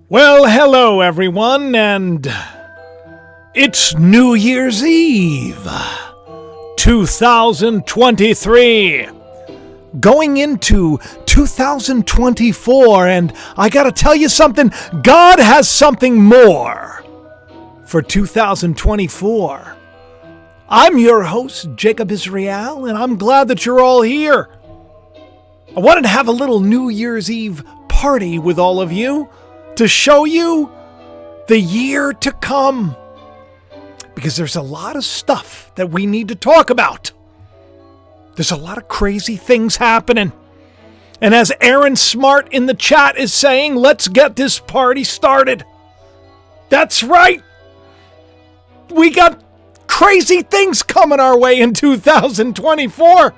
Well, hello everyone, and it's New Year's Eve, 2023, going into 2024, and I gotta tell you something, God has something more for 2024. I'm your host, Jacob Israel, and I'm glad that you're all here. I wanted to have a little New Year's Eve party with all of you, to show you the year to come. Because there's a lot of stuff that we need to talk about. There's a lot of crazy things happening. And as Aaron Smart in the chat is saying, let's get this party started. That's right. We got crazy things coming our way in 2024.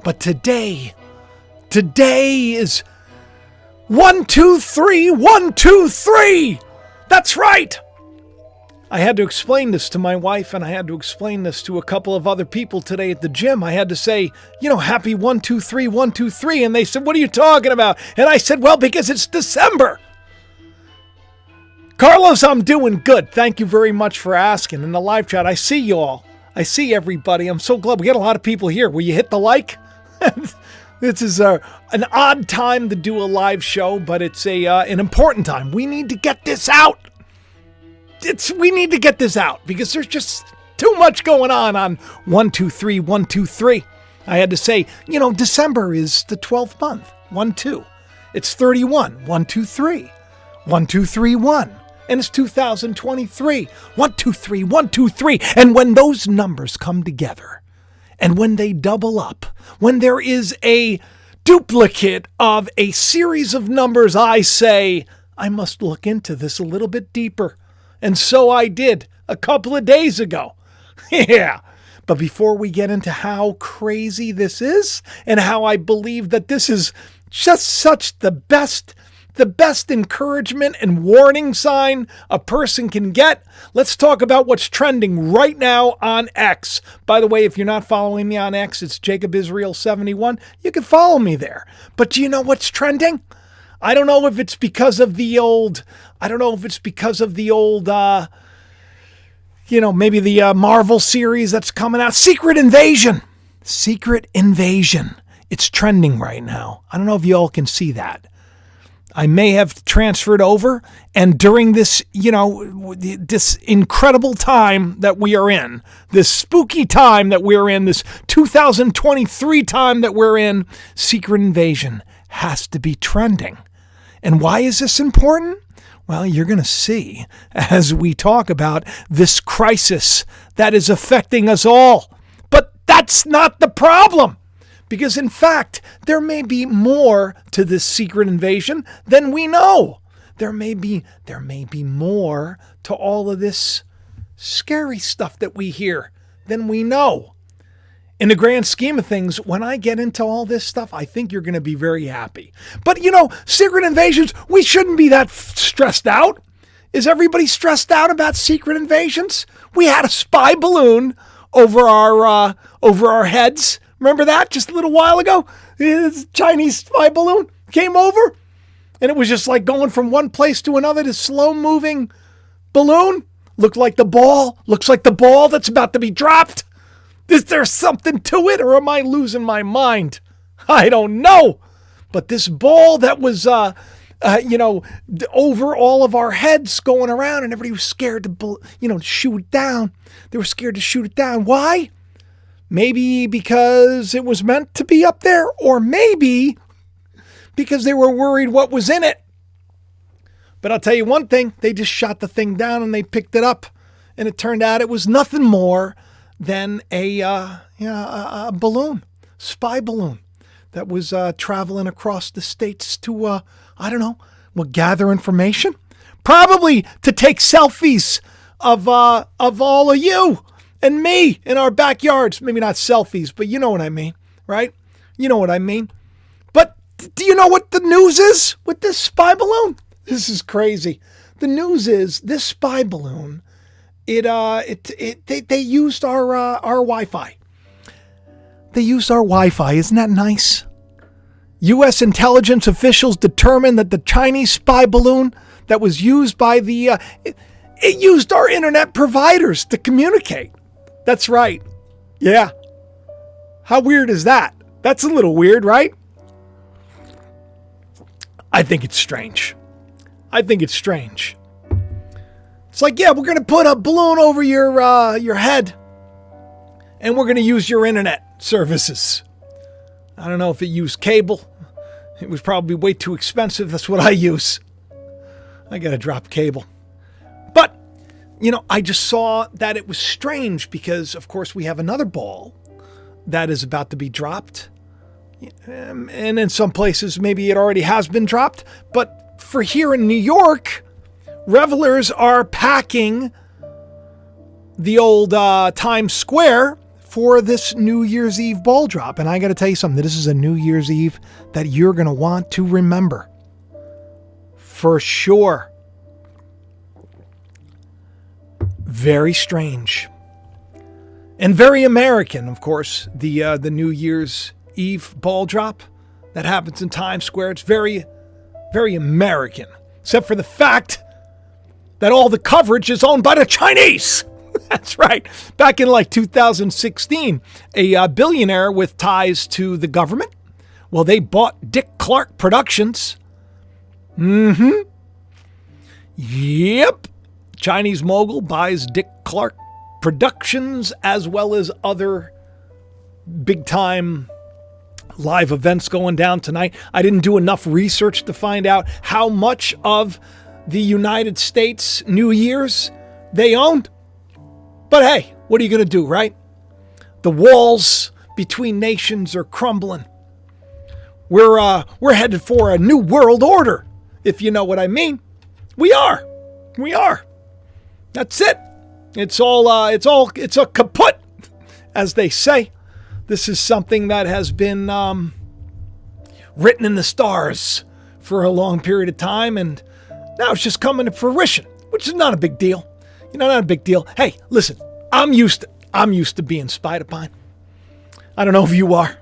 But today is 1, 2, 3, 1, 2, 3. That's right. I had to explain this to my wife, and I had to explain this to a couple of other people today at the gym. I had to say, happy 1, 2, 3, 1, 2, 3. And they said, what are you talking about? And I said, well, because it's December. Carlos, I'm doing good. Thank you very much for asking. In the live chat, I see you all. I see everybody. I'm so glad. We got a lot of people here. Will you hit the like? This is an odd time to do a live show, but it's an important time. We need to get this out. We need to get this out because there's just too much going on 1, 2, 3, 1, 2, 3. I had to say, December is the 12th month. 1, 2. It's 31. 1, 2, 3. 1, 2, 3, 1. And it's 2023. 1, 2, 3, 1, 2, 3. And when those numbers come together, and when they double up, when there is a duplicate of a series of numbers, I say, I must look into this a little bit deeper. And so I did a couple of days ago. Yeah. But before we get into how crazy this is and how I believe that this is just such the best encouragement and warning sign a person can get, let's talk about what's trending right now on X. By the way, if you're not following me on X, it's Jacob Israel 71. You can follow me there. But do you know what's trending? I don't know if it's because of the old, maybe the Marvel series that's coming out. Secret Invasion. It's trending right now. I don't know if you all can see that. I may have transferred over, and during this, this incredible time that we are in, this spooky time that we're in, this 2023 time that we're in, Secret Invasion has to be trending. And why is this important? Well, you're going to see as we talk about this crisis that is affecting us all. But that's not the problem. Because in fact, there may be more to this secret invasion than we know. There may be more to all of this scary stuff that we hear than we know. In the grand scheme of things, when I get into all this stuff, I think you're going to be very happy. But secret invasions, we shouldn't be that stressed out. Is everybody stressed out about secret invasions? We had a spy balloon over our heads. Remember that just a little while ago? This Chinese spy balloon came over, and it was just like going from one place to another, this slow-moving balloon. Looks like the ball that's about to be dropped. Is there something to it, or am I losing my mind? I don't know. But this ball that was, over all of our heads going around, and everybody was scared to, shoot it down. They were scared to shoot it down. Why? Maybe because it was meant to be up there, or maybe because they were worried what was in it. But I'll tell you one thing, they just shot the thing down and they picked it up, and it turned out it was nothing more than a balloon, spy balloon that was traveling across the states to, gather information, probably to take selfies of all of you and me in our backyards. Maybe not selfies, but you know what I mean, right? You know what I mean. But do you know what the news is with this spy balloon? This is crazy. The news is this spy balloon, they used our Wi-Fi. They used our Wi-Fi. Isn't that nice? U.S. intelligence officials determined that the Chinese spy balloon that was used by it used our internet providers to communicate. That's right. Yeah. How weird is that? That's a little weird, right? I think it's strange. It's like, yeah, we're going to put a balloon over your head, and we're going to use your internet services. I don't know if it used cable. It was probably way too expensive. That's what I use. I got to drop cable. But, I just saw that it was strange because, of course, we have another ball that is about to be dropped. And in some places, maybe it already has been dropped. But for here in New York, revelers are packing the old Times Square for this New Year's Eve ball drop. And I got to tell you something. This is a New Year's Eve that you're going to want to remember. For sure. Very strange. And very American, of course, the New Year's Eve ball drop that happens in Times Square. It's very, very American. Except for the fact that all the coverage is owned by the Chinese. That's right. Back in 2016, a billionaire with ties to the government, well, they bought Dick Clark Productions. Yep. Chinese mogul buys Dick Clark Productions as well as other big-time live events going down tonight. I didn't do enough research to find out how much of the United States New Year's they owned. But hey, what are you going to do, right? The walls between nations are crumbling. We're headed for a new world order, if you know what I mean. We are. That's it. It's a kaput, as they say. This is something that has been written in the stars for a long period of time, and now it's just coming to fruition, which is not a big deal. Not a big deal. Hey, listen, I'm used to being spied upon. I don't know if you are.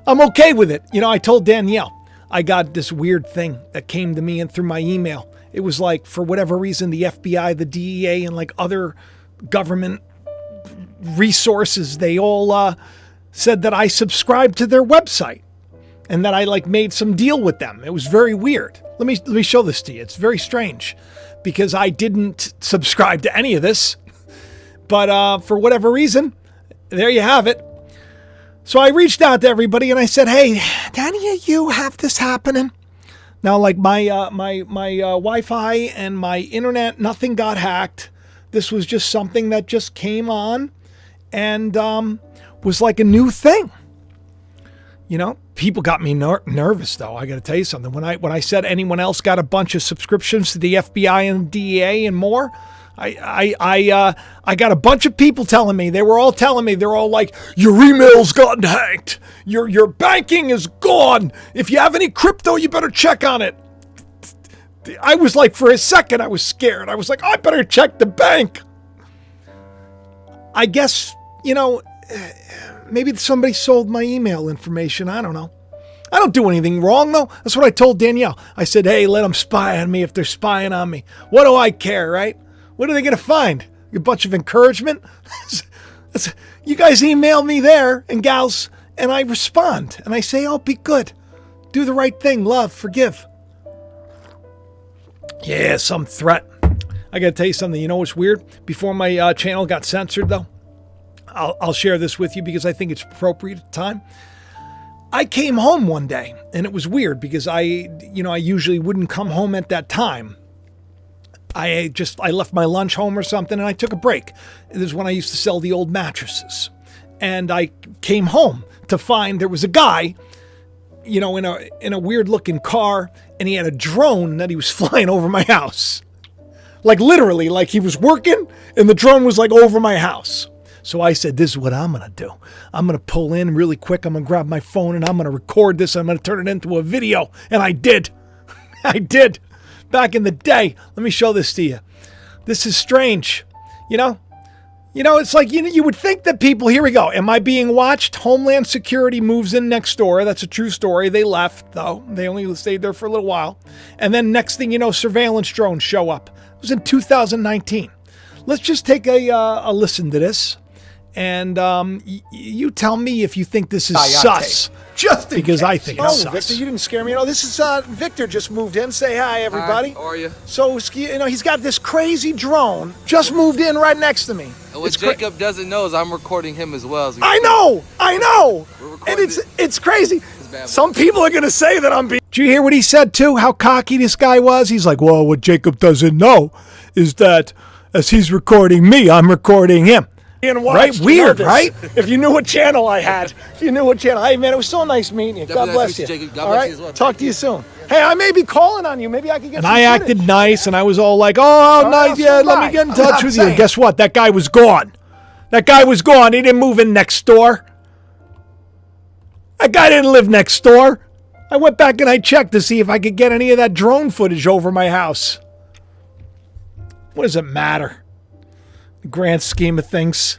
I'm okay with it. I told Danielle, I got this weird thing that came to me and through my email. It was like, for whatever reason, the FBI, the DEA, and other government resources, they all said that I subscribed to their website and that I made some deal with them. It was very weird. Let me show this to you. It's very strange because I didn't subscribe to any of this, but for whatever reason, there you have it. So I reached out to everybody and I said, hey, do any of you have this happening? Now, my Wi-Fi and my internet, nothing got hacked. This was just something that just came on and was like a new thing. People got me nervous, though. I got to tell you something. When I said anyone else got a bunch of subscriptions to the FBI and DEA and more, I got a bunch of people telling me. They were all telling me. They're all like, your email's gotten hacked. Your banking is gone. If you have any crypto, you better check on it. I was like, for a second, I was scared. I was like, I better check the bank. I guess, maybe somebody sold my email information. I don't know. I don't do anything wrong, though. That's what I told Danielle. I said, hey, let them spy on me if they're spying on me. What do I care, right? What are they going to find? A bunch of encouragement? You guys email me there, and gals, and I respond. And I say, oh, be good. Do the right thing. Love. Forgive. Yeah, some threat. I got to tell you something. You know what's weird? Before my channel got censored, though, I'll share this with you because I think it's appropriate at the time. I came home one day, and it was weird because I usually wouldn't come home at that time. I left my lunch home or something, and I took a break. This is when I used to sell the old mattresses. And I came home to find there was a guy, in a weird looking car, and he had a drone that he was flying over my house. Literally, he was working, and the drone was over my house. So I said, this is what I'm going to do. I'm going to pull in really quick. I'm going to grab my phone, and I'm going to record this. I'm going to turn it into a video. And I did. I did. Back in the day. Let me show this to you. This is strange. You know, it's like, you would think that people, here we go. Am I being watched? Homeland Security moves in next door. That's a true story. They left, though. They only stayed there for a little while. And then next thing you know, surveillance drones show up. It was in 2019. Let's just take a listen to this. And you tell me if you think this is sus. Just because I think it's sus. Victor, you didn't scare me at all. This is Victor just moved in. Say hi, everybody. Hi, how are you? So, he's got this crazy drone. Just moved in right next to me. And what Jacob doesn't know is I'm recording him as well. I know. And it's crazy. Some people are going to say that I'm being... Did you hear what he said, too? How cocky this guy was? He's like, well, what Jacob doesn't know is that as he's recording me, I'm recording him. Right? Weird, right? If you knew what channel I had. Hey, man, it was so nice meeting you. God bless you. Jacob. God all bless right? you as well. Talk to you soon. Hey, I may be calling on you. Maybe I could get and some I footage. acted nice, and I was all like, oh, nice, yeah, let me get in touch with you. Guess what? That guy was gone. He didn't move in next door. That guy didn't live next door. I went back and I checked to see if I could get any of that drone footage over my house. What does it matter? The grand scheme of things.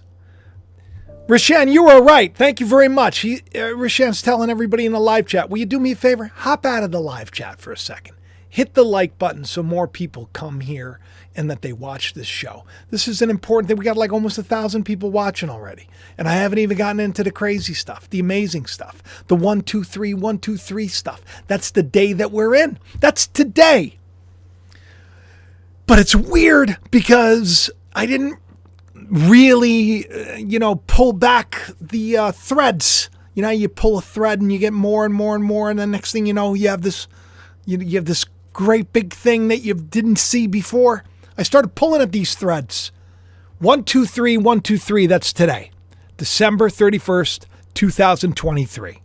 Rashan, you were right. Thank you very much. Rashan's telling everybody in the live chat, will you do me a favor? Hop out of the live chat for a second. Hit the like button so more people come here and that they watch this show. This is an important thing. We got like almost 1,000 people watching already. And I haven't even gotten into the crazy stuff, the amazing stuff, the 1, 2, 3, 1, 2, 3 stuff. That's the day that we're in. That's today. But it's weird because I didn't really, pull back the threads. You know, you pull a thread and you get more and more and more, and the next thing you know, you have this great big thing that you didn't see before. I started pulling at these threads. 1, 2, 3, 1, 2, 3. That's today, December 31st, 2023.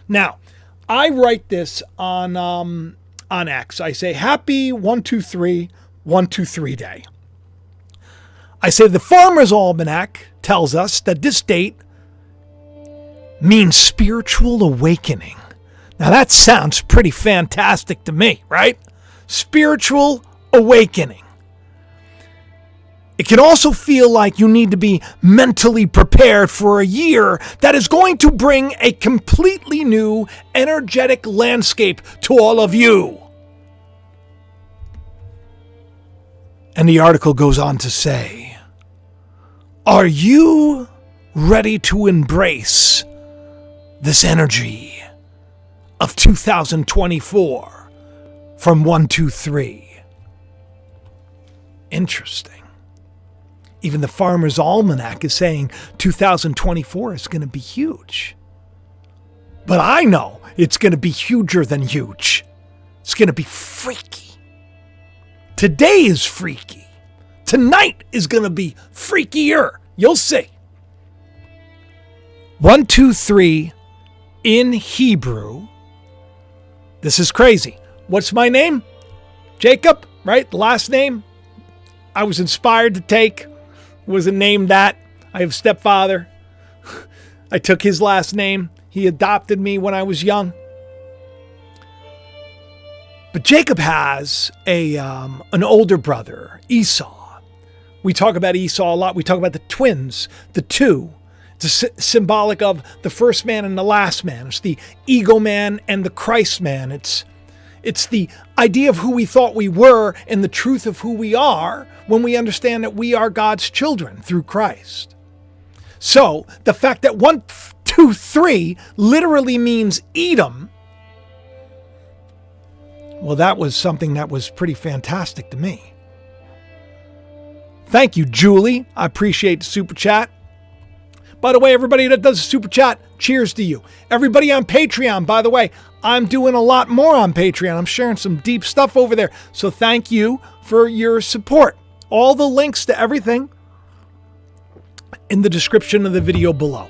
Now, I write this on X. I say happy 1, 2, 3, 1, 2, 3 day. I say the Farmer's Almanac tells us that this date means spiritual awakening. Now that sounds pretty fantastic to me, right? Spiritual awakening. It can also feel like you need to be mentally prepared for a year that is going to bring a completely new energetic landscape to all of you. And the article goes on to say, are you ready to embrace this energy of 2024 from 1, 2, 3? Interesting. Even the Farmer's Almanac is saying 2024 is going to be huge. But I know it's going to be huger than huge. It's going to be freaky. Today is freaky. Tonight is going to be freakier. You'll see. 1, 2, 3 in Hebrew. This is crazy. What's my name? Jacob, right? The last name I was inspired to take. Wasn't named that. I have a stepfather. I took his last name. He adopted me when I was young. But Jacob has an older brother, Esau. We talk about Esau a lot. We talk about the twins, the two. It's symbolic of the first man and the last man. It's the ego man and the Christ man. It's the idea of who we thought we were and the truth of who we are when we understand that we are God's children through Christ. So the fact that 1, 2, 3 literally means Edom, well, that was something that was pretty fantastic to me. Thank you, Julie. I appreciate the super chat. By the way, everybody that does a super chat, cheers to you. Everybody on Patreon, by the way, I'm doing a lot more on Patreon. I'm sharing some deep stuff over there. So thank you for your support. All the links to everything in the description of the video below.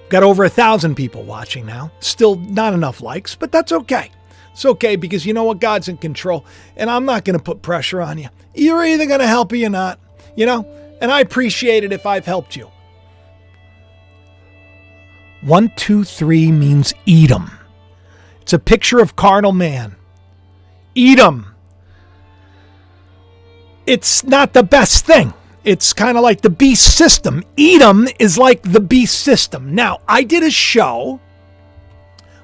Got over 1,000 people watching now. Still not enough likes, but that's okay. It's okay because you know what? God's in control, and I'm not going to put pressure on you. You're either going to help or you're not, and I appreciate it if I've helped you. 1, 2, 3 means Edom. It's a picture of carnal man. Edom. It's not the best thing. It's kind of like the beast system. Edom is like the beast system. Now, I did a show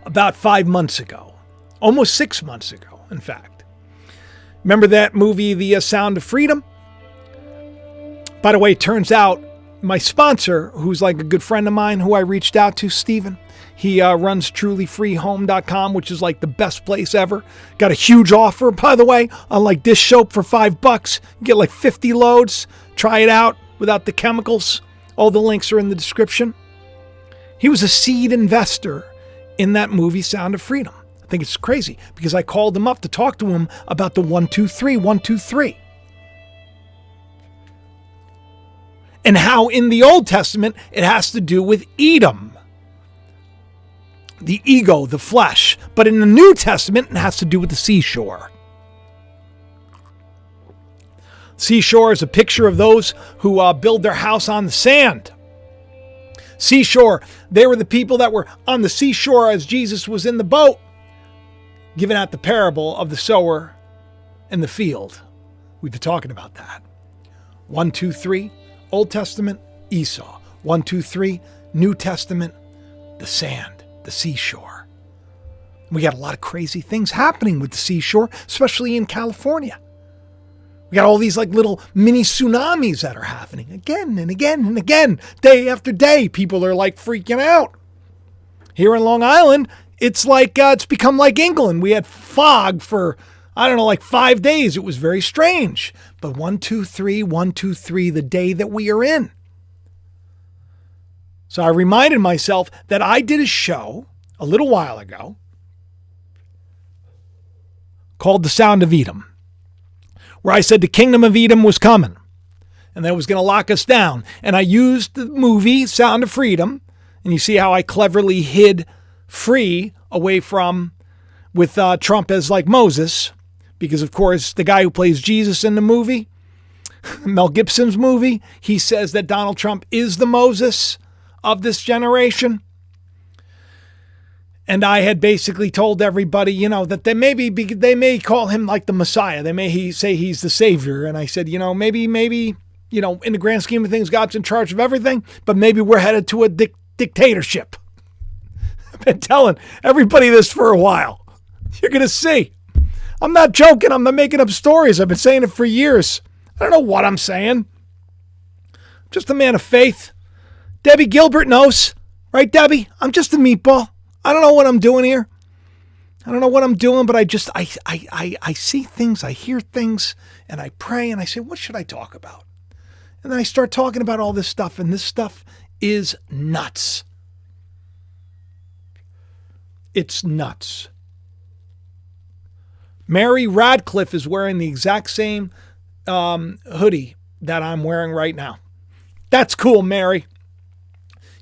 about 5 months ago, almost 6 months ago, in fact. Remember that movie, The Sound of Freedom? By the way, it turns out my sponsor, who's like a good friend of mine who I reached out to, Steven, he runs trulyfreehome.com, which is like the best place ever. Got a huge offer, by the way, on like dish soap for $5. You get like 50 loads. Try it out without the chemicals. All the links are in the description. He was a seed investor in that movie, Sound of Freedom. I think it's crazy because I called him up to talk to him about the 123, 123. And how in the Old Testament it has to do with Edom, the ego, the flesh. But in the New Testament, it has to do with the seashore. Seashore is a picture of those who build their house on the sand. Seashore, they were the people that were on the seashore as Jesus was in the boat, giving out the parable of the sower and the field. We've been talking about that. 1, 2, 3, Old Testament, Esau. 1, 2, 3, New Testament, the sand, the seashore. We got a lot of crazy things happening with the seashore, especially in California. We got all these like little mini tsunamis that are happening again and again and again. Day after day, people are like freaking out. Here in Long Island, it's like, it's become like England. We had fog for, I don't know, like 5 days. It was very strange. But 1, 2, 3, 1, 2, 3, the day that we are in. So I reminded myself that I did a show a little while ago called The Sound of Edom, where I said the kingdom of Edom was coming and that it was going to lock us down. And I used the movie Sound of Freedom, and you see how I cleverly hid free away from with Trump as like Moses, because of course the guy who plays Jesus in the movie, Mel Gibson's movie, he says that Donald Trump is the Moses of this generation. And I had basically told everybody, you know, that they may call him like the Messiah. They may say he's the savior. And I said, you know, maybe, you know, in the grand scheme of things, God's in charge of everything, but maybe we're headed to a dictatorship. I've been telling everybody this for a while. You're going to see. I'm not joking. I'm not making up stories. I've been saying it for years. I don't know what I'm saying. I'm just a man of faith. Debbie Gilbert knows. Right, Debbie? I'm just a meatball. I don't know what I'm doing here. I don't know what I'm doing, but I see things, I hear things, and I pray, and I say, what should I talk about? And then I start talking about all this stuff, and this stuff is nuts. It's nuts. Mary Radcliffe is wearing the exact same hoodie that I'm wearing right now. That's cool, Mary.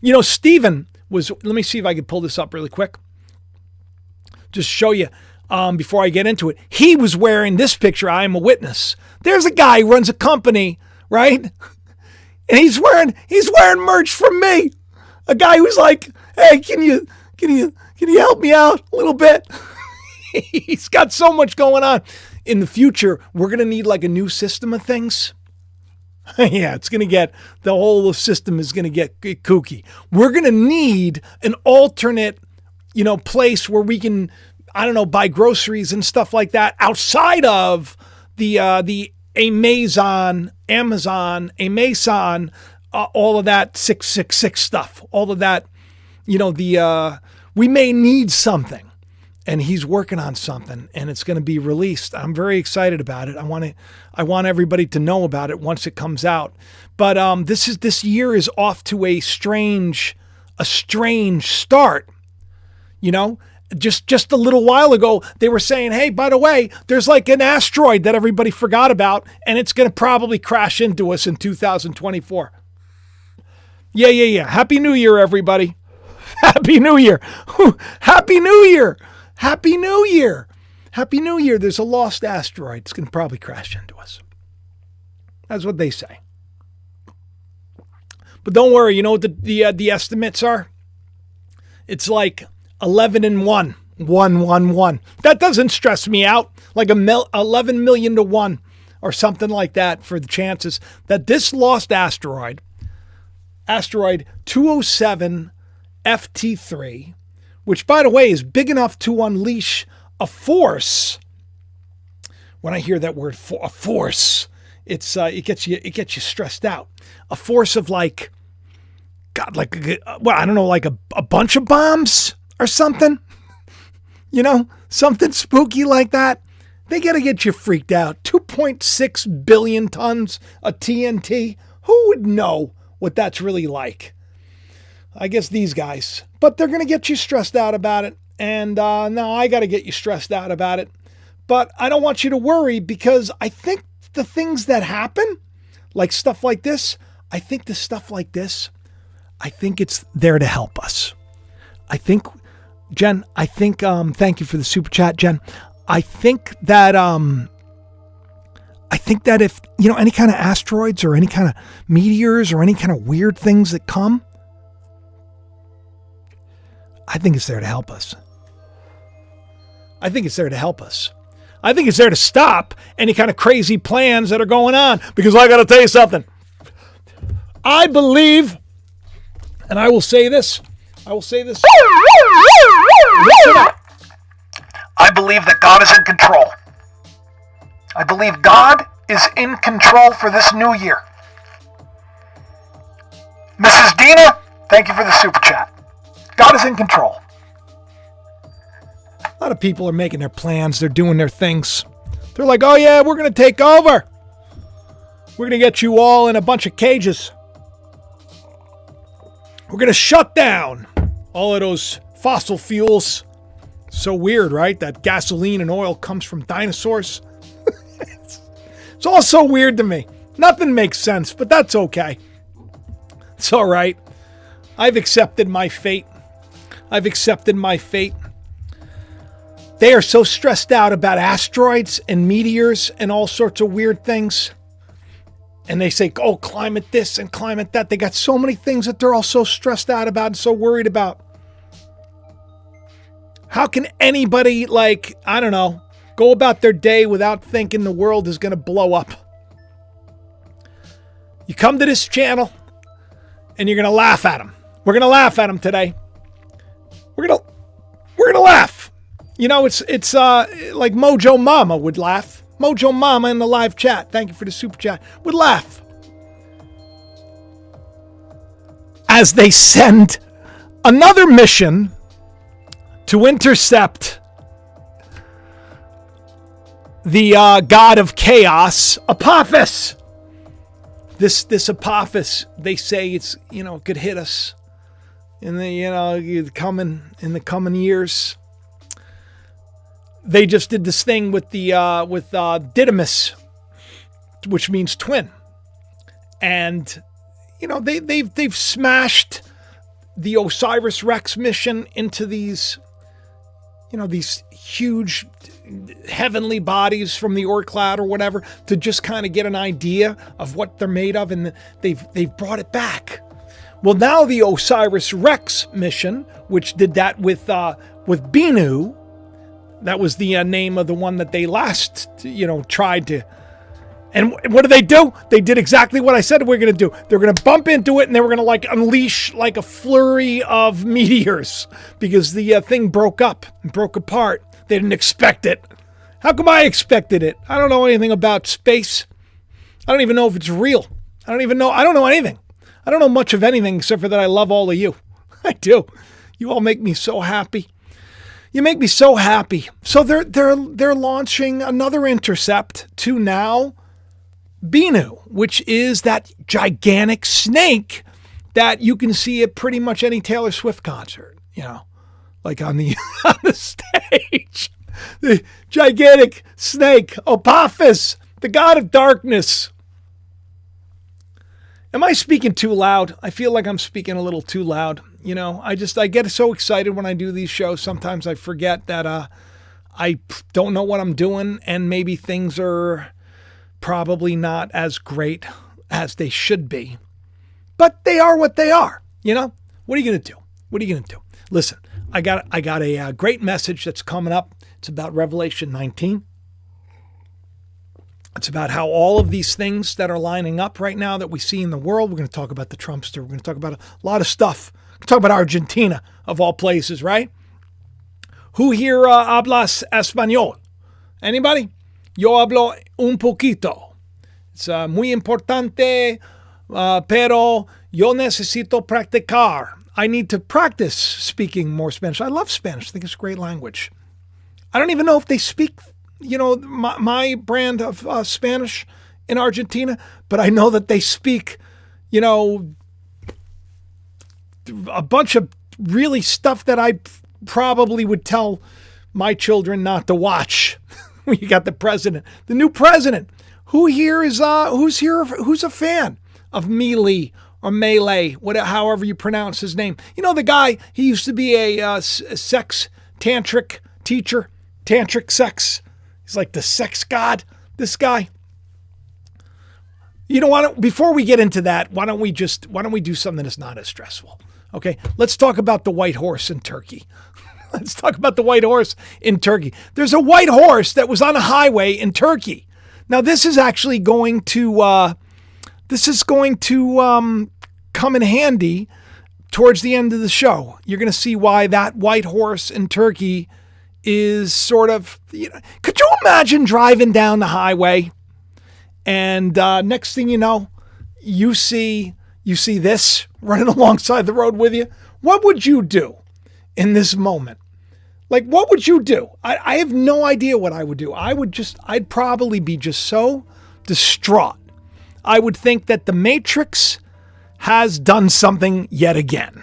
You know, Stephen was, let me see if I can pull this up really quick. Just show you before I get into it. He was wearing this picture, I am a witness. There's a guy who runs a company, right? And he's wearing merch from me. A guy who's like, hey, can you help me out a little bit? He's got so much going on. In the future, we're going to need like a new system of things. Yeah, it's going to get, the whole system is going to get kooky. We're going to need an alternate, you know, place where we can, I don't know, buy groceries and stuff like that outside of the Amazon, all of that 666 stuff, all of that, you know, we may need something. And he's working on something, and it's going to be released. I'm very excited about it. I want everybody to know about it once it comes out. But this year is off to a strange start. You know, just a little while ago, they were saying, hey, by the way, there's like an asteroid that everybody forgot about, and it's going to probably crash into us in 2024. Yeah. Happy New Year, everybody. Happy New Year. Happy New Year. Happy New Year. Happy New Year. There's a lost asteroid. It's going to probably crash into us. That's what they say. But don't worry. You know what the estimates are? It's like 11 and 1. 1. That doesn't stress me out. Like 11 million to 1. or something like that for the chances that this lost asteroid 207 FT3, which, by the way, is big enough to unleash a force. When I hear that word, a force, it gets you stressed out. A force of like I don't know, like a bunch of bombs or something. Something spooky like that. They got to get you freaked out. 2.6 billion tons of TNT. Who would know what that's really like? I guess these guys. But they're going to get you stressed out about it. And now I got to get you stressed out about it. But I don't want you to worry, because I think the things that happen, like stuff like this, I think it's there to help us. Jen, thank you for the super chat, Jen. I think that if, any kind of asteroids or any kind of meteors or any kind of weird things that come, I think it's there to help us. I think it's there to stop any kind of crazy plans that are going on. Because I got to tell you something. I believe, and I will say this. Listen up. I believe that God is in control. I believe God is in control for this new year. Mrs. Dina, thank you for the super chat. God is in control. A lot of people are making their plans. They're doing their things. They're like, oh yeah, we're going to take over. We're going to get you all in a bunch of cages. We're going to shut down all of those fossil fuels. So weird, right? That gasoline and oil comes from dinosaurs. It's all so weird to me. Nothing makes sense, but that's okay. It's all right. I've accepted my fate. They are so stressed out about asteroids and meteors and all sorts of weird things. And they say, oh, climate this and climate that. They got so many things that they're all so stressed out about and so worried about. How can anybody, go about their day without thinking the world is going to blow up? You come to this channel and you're going to laugh at them. We're going to laugh at them today. We're going to laugh. It's like Mojo Mama would laugh. Mojo Mama in the live chat, thank you for the super chat, would laugh as they send another mission to intercept the god of chaos, Apophis. This Apophis, they say it's, could hit us in the coming years. They just did this thing with Didymus, which means twin, and they've smashed the Osiris Rex mission into these huge heavenly bodies from the Oort cloud or whatever, to just kind of get an idea of what they're made of, and they've brought it back. Well, now the Osiris Rex mission, which did that with Bennu. That was the name of the one that they last, tried to. And what do? They did exactly what I said we're going to do. They're going to bump into it, and they were going to unleash a flurry of meteors, because the thing broke apart. They didn't expect it. How come I expected it? I don't know anything about space. I don't even know if it's real. I don't know anything. I don't know much of anything except for that I love all of you. I do. You all make me so happy. You make me so happy. So they're launching another intercept to now Bennu, which is that gigantic snake that you can see at pretty much any Taylor Swift concert, like on the on the stage. The gigantic snake, Apophis, the god of darkness. Am I speaking too loud? I feel like I'm speaking a little too loud. I get so excited when I do these shows. Sometimes I forget that I don't know what I'm doing, and maybe things are probably not as great as they should be. But they are what they are, What are you going to do? Listen, I got a great message that's coming up. It's about Revelation 19. It's about how all of these things that are lining up right now that we see in the world. We're going to talk about the Trumpster. We're going to talk about a lot of stuff. We're going to talk about Argentina, of all places, right? Who here hablas español? Anybody? Yo hablo un poquito. It's muy importante, pero yo necesito practicar. I need to practice speaking more Spanish. I love Spanish. I think it's a great language. I don't even know if they speak, my brand of Spanish in Argentina, but I know that they speak, a bunch of really stuff that I probably would tell my children not to watch. You got the new president. Who here is who's a fan of Melee or Melee, however you pronounce his name? The guy, he used to be a sex tantric teacher, tantric sex. He's like the sex god, this guy. Before we get into that, why don't we do something that's not as stressful? Okay, let's talk about the white horse in Turkey. Let's talk about the white horse in Turkey. There's a white horse that was on a highway in Turkey. Now, this is actually going to come in handy towards the end of the show. You're going to see why that white horse in Turkey is sort of, could you imagine driving down the highway and next thing you know, you see this running alongside the road with you? What would you do in this moment? Like, what would you do? I have no idea what I would do. I'd probably be just so distraught. I would think that the Matrix has done something yet again.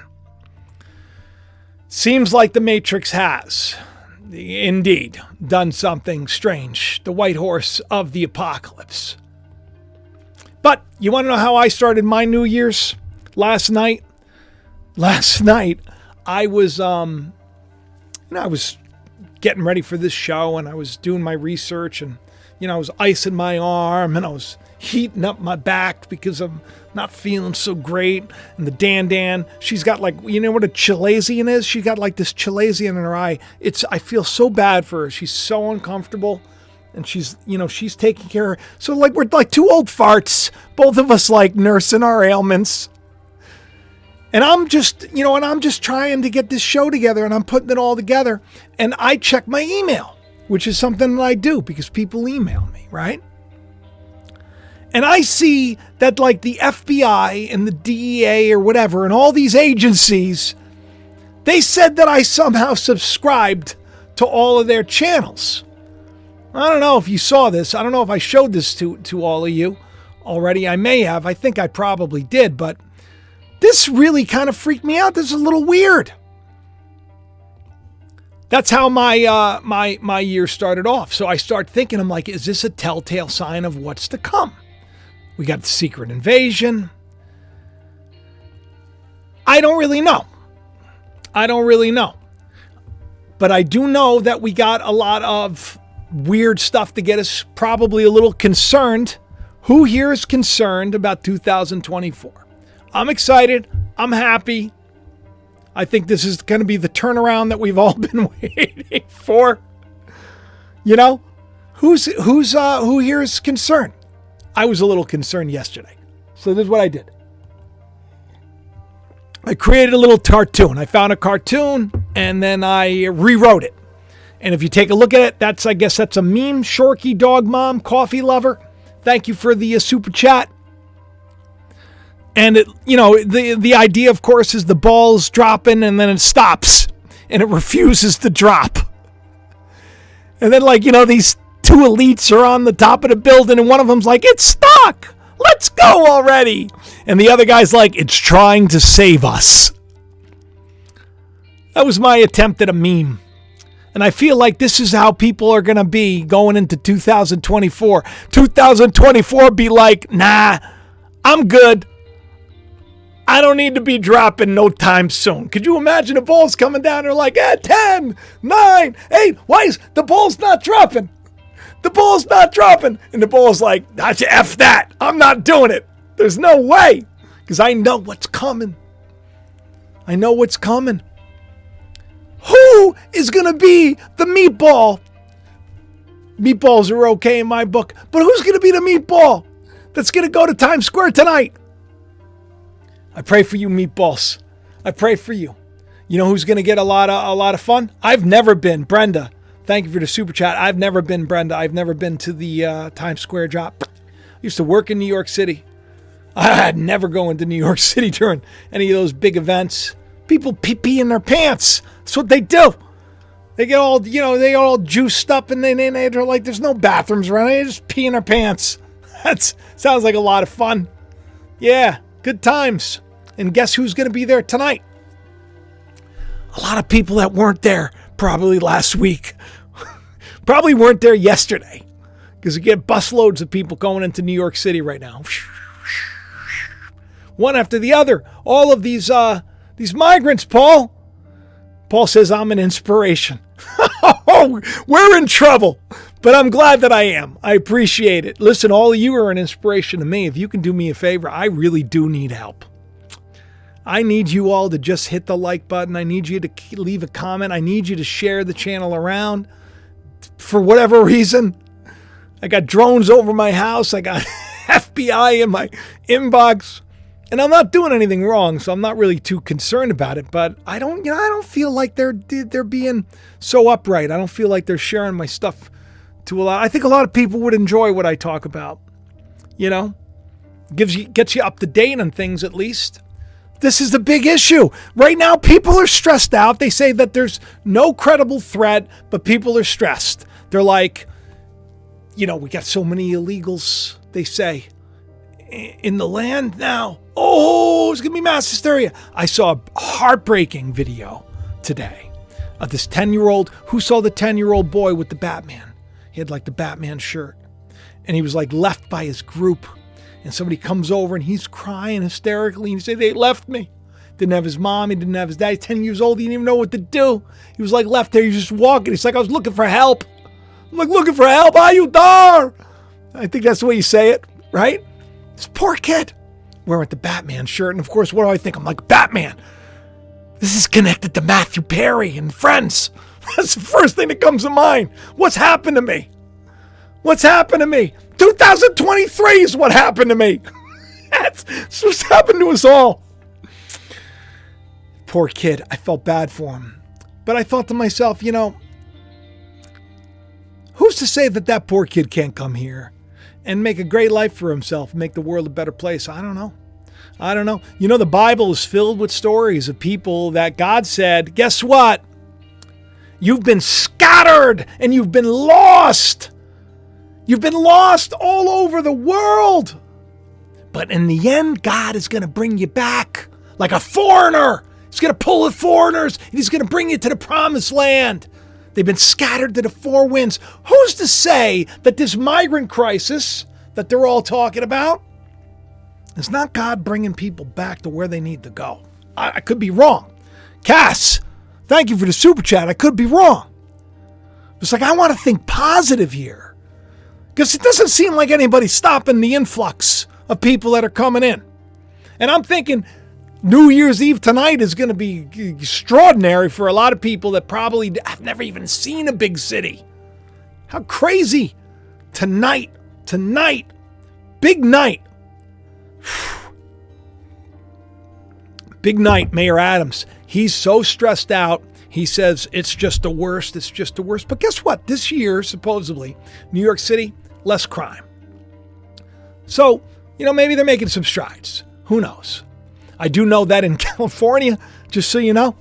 Seems like the Matrix has indeed done something strange. The white horse of the apocalypse. But you want to know how I started my New Year's? Last night, I was I was getting ready for this show and I was doing my research and, I was icing my arm and I was heating up my back because I'm not feeling so great. And the Dan, she's got like, what a chalazion is? She got like this chalazion in her eye. I feel so bad for her. She's so uncomfortable and she's taking care of her. So like, we're like two old farts, both of us like nursing our ailments. And I'm just, I'm just trying to get this show together and I'm putting it all together. And I check my email, which is something that I do because people email me, right? And I see that like the FBI and the DEA or whatever and all these agencies, they said that I somehow subscribed to all of their channels. I don't know if you saw this. I don't know if I showed this to all of you already. I may have. I think I probably did, but this really kind of freaked me out. This is a little weird. That's how my my year started off. So I start thinking, I'm like, is this a telltale sign of what's to come? We got the secret invasion. I don't really know. But I do know that we got a lot of weird stuff to get us probably a little concerned. Who here is concerned about 2024? I'm excited. I'm happy. I think this is going to be the turnaround that we've all been waiting for. Who here is concerned? I was a little concerned yesterday. So this is what I did. I created a little cartoon. I found a cartoon and then I rewrote it. And if you take a look at it, I guess that's a meme. Shorky Dog Mom, Coffee Lover. Thank you for the super chat. And the idea, of course, is the ball's dropping and then it stops and it refuses to drop. And then these two elites are on the top of the building and one of them's like, it's stuck. Let's go already. And the other guy's like, it's trying to save us. That was my attempt at a meme. And I feel like this is how people are going to be going into 2024. 2024 be like, nah, I'm good. I don't need to be dropping no time soon. Could you imagine the ball's coming down? They're like, 10, 9, 8. Why is the ball's not dropping? The ball's not dropping. And the ball's like, F that. I'm not doing it. There's no way. Because I know what's coming. Who is going to be the meatball Meatballs are okay in my book. But who's going to be the meatball that's going to go to Times Square tonight? I pray for you, meatballs. I pray for you. You know who's going to get a lot of fun? I've never been. Brenda, thank you for the super chat. I've never been, Brenda. I've never been to the Times Square drop. I used to work in New York City. I'd never go into New York City during any of those big events. People pee in their pants. That's what they do. They get all, they get all juiced up and they're like, there's no bathrooms around. They just pee in their pants. That sounds like a lot of fun. Yeah, good times. And guess who's going to be there tonight? A lot of people that weren't there probably last week. Probably weren't there yesterday. Because you get busloads of people going into New York City right now. One after the other. All of these migrants, Paul. Paul says, I'm an inspiration. Oh, we're in trouble. But I'm glad that I am. I appreciate it. Listen, all of you are an inspiration to me. If you can do me a favor, I really do need help. I need you all to just hit the like button. I need you to leave a comment. I need you to share the channel around for whatever reason. I got drones over my house. I got FBI in my inbox. And I'm not doing anything wrong, so I'm not really too concerned about it. But I don't feel like they're being so upright. I don't feel like they're sharing my stuff to a lot. I think a lot of people would enjoy what I talk about. Gets you up to date on things at least. This is the big issue. Right now, people are stressed out. They say that there's no credible threat, but people are stressed. They're like, we got so many illegals, they say, in the land now. Oh, it's going to be mass hysteria. I saw a heartbreaking video today of this 10-year-old. Who saw the 10-year-old boy with the Batman? He had like the Batman shirt. And he was like left by his group. And somebody comes over and he's crying hysterically. And he said, they left me. Didn't have his mom. He didn't have his dad. He's 10 years old. He didn't even know what to do. He was like left there. He was just walking. He's like, I was looking for help. I'm like, looking for help. Ayudar. I think that's the way you say it, right? This poor kid wearing the Batman shirt. And of course, what do I think? I'm like, Batman. This is connected to Matthew Perry and Friends. That's the first thing that comes to mind. What's happened to me? What's happened to me? 2023 is what happened to me. That's what's happened to us all. Poor kid. I felt bad for him. But I thought to myself, who's to say that poor kid can't come here and make a great life for himself, make the world a better place? I don't know. The Bible is filled with stories of people that God said, guess what? You've been scattered and you've been lost. You've been lost all over the world. But in the end, God is going to bring you back like a foreigner. He's going to pull the foreigners and he's going to bring you to the promised land. They've been scattered to the four winds. Who's to say that this migrant crisis that they're all talking about is not God bringing people back to where they need to go? I could be wrong. Cass, thank you for the super chat. I could be wrong. It's like, I want to think positive here. Because it doesn't seem like anybody's stopping the influx of people that are coming in. And I'm thinking New Year's Eve tonight is going to be extraordinary for a lot of people that probably have never even seen a big city. How crazy. Tonight, big night. Big night, Mayor Adams. He's so stressed out. He says it's just the worst. But guess what? This year, supposedly, New York City, less crime. So, maybe they're making some strides. Who knows? I do know that in California, just so you know,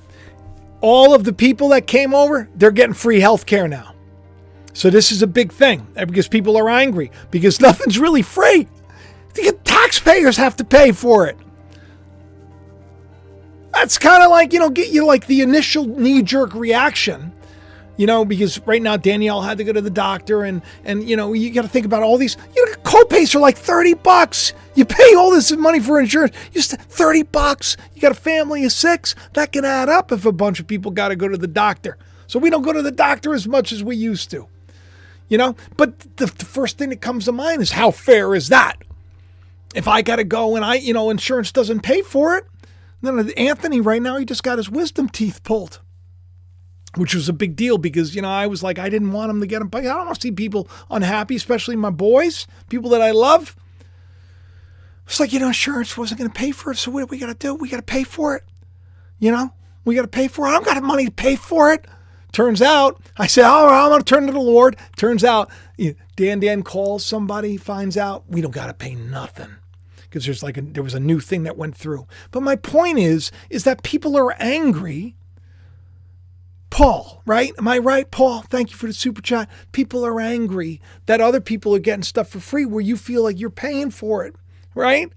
all of the people that came over, they're getting free health care now. So this is a big thing because people are angry because nothing's really free. The taxpayers have to pay for it. That's kind of like, get you like the initial knee-jerk reaction, because right now Danielle had to go to the doctor and you got to think about all these, co-pays are like $30. You pay all this money for insurance, just $30. You got a family of 6, that can add up if a bunch of people got to go to the doctor. So we don't go to the doctor as much as we used to, but the first thing that comes to mind is how fair is that? If I got to go and insurance doesn't pay for it, then Anthony right now, he just got his wisdom teeth pulled. which was a big deal because, I was like, I didn't want them to get them. But I don't want to see people unhappy, especially my boys, people that I love. It's like, insurance wasn't going to pay for it. So what do we got to do? We got to pay for it. We got to pay for it. I don't got the money to pay for it. Turns out, I said, I'm going to turn to the Lord. Turns out, Dan calls somebody, finds out we don't got to pay nothing. Because there was a new thing that went through. But my point is that people are angry. Paul, right? Am I right, Paul? Thank you for the super chat. People are angry that other people are getting stuff for free where you feel like you're paying for it, right?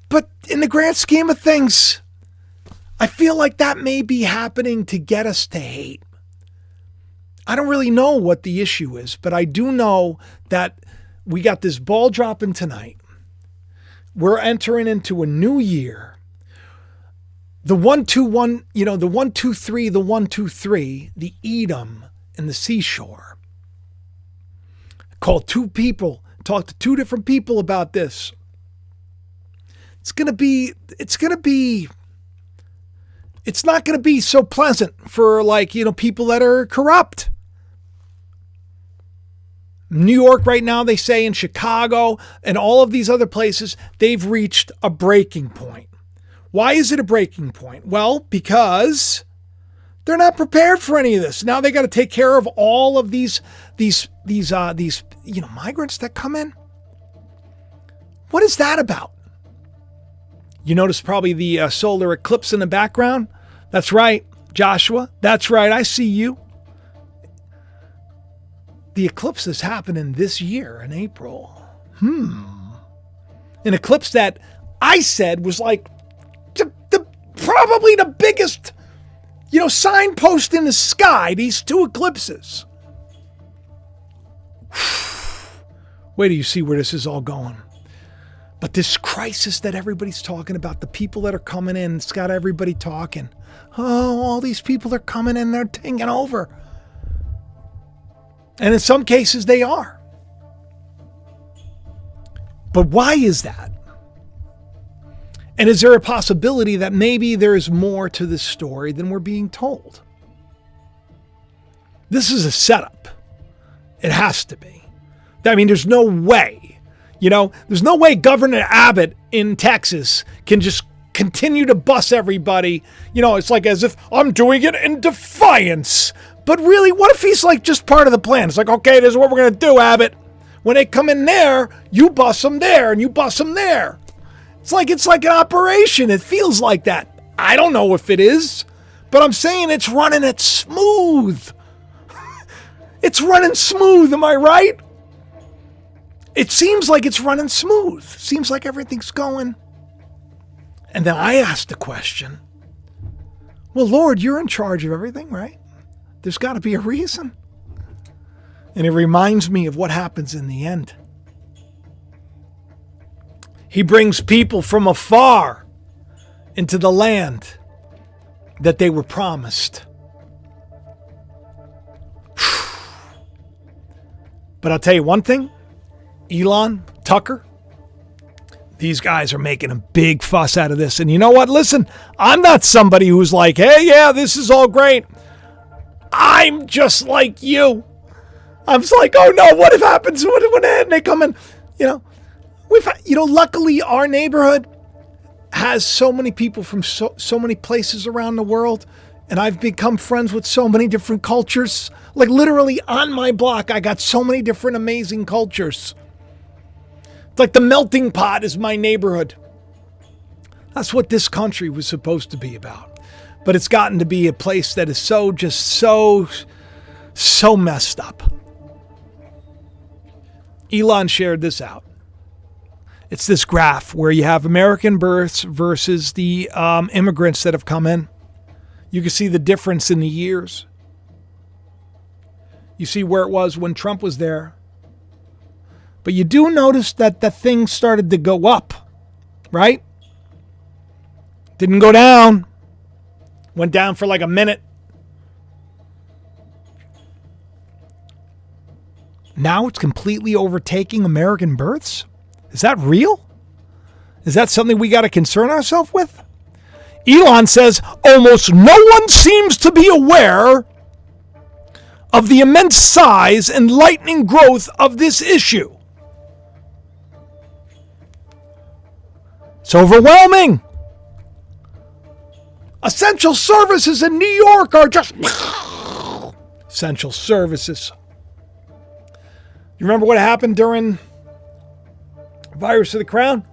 But in the grand scheme of things, I feel like that may be happening to get us to hate. I don't really know what the issue is, but I do know that we got this ball dropping tonight. We're entering into a new year. The 1-2-1, the 1-2-3, the 1-2-3, the Edom and the seashore. I called two people, talked to two different people about this. It's not going to be so pleasant for people that are corrupt. New York right now, they say, in Chicago and all of these other places, they've reached a breaking point. Why is it a breaking point? Well, because they're not prepared for any of this. Now they got to take care of all of these migrants that come in. What is that about? You notice probably the solar eclipse in the background. That's right, Joshua. That's right. I see you. The eclipse is happening this year in April. An eclipse that I said was like probably the biggest, signpost in the sky, these two eclipses. Wait till you see where this is all going. But this crisis that everybody's talking about, the people that are coming in, it's got everybody talking. Oh, all these people are coming in, they're taking over. And in some cases they are. But why is that? And is there a possibility that maybe there is more to this story than we're being told? This is a setup. It has to be. I mean, there's no way. There's no way Governor Abbott in Texas can just continue to bus everybody. It's like as if I'm doing it in defiance. But really, what if he's just part of the plan? It's like, okay, this is what we're going to do, Abbott. When they come in there, you bus them there and you bus them there. It's like an operation. It feels like that. I don't know if it is, but I'm saying it's running it smooth. It's running smooth. Am I right? It seems like it's running smooth. Seems like everything's going. And then I asked the question, well, Lord, you're in charge of everything, right? There's got to be a reason. And it reminds me of what happens in the end. He brings people from afar into the land that they were promised. But I'll tell you one thing, Elon, Tucker, these guys are making a big fuss out of this. And you know what? Listen, I'm not somebody who's like, hey, yeah, this is all great. I'm just like you. I'm just like, oh no, what if happens when they come in? Luckily our neighborhood has so many people from so many places around the world. And I've become friends with so many different cultures. Like literally on my block, I got so many different amazing cultures. It's like the melting pot is my neighborhood. That's what this country was supposed to be about. But it's gotten to be a place that is so messed up. Elon shared this out. It's this graph where you have American births versus the immigrants that have come in. You can see the difference in the years. You see where it was when Trump was there. But you do notice that the thing started to go up, right? Didn't go down. Went down for like a minute. Now it's completely overtaking American births? Is that real? Is that something we got to concern ourselves with? Elon says almost no one seems to be aware of the immense size and lightning growth of this issue. It's overwhelming. Essential services in New York are just essential services. You remember what happened during Virus of the Crown?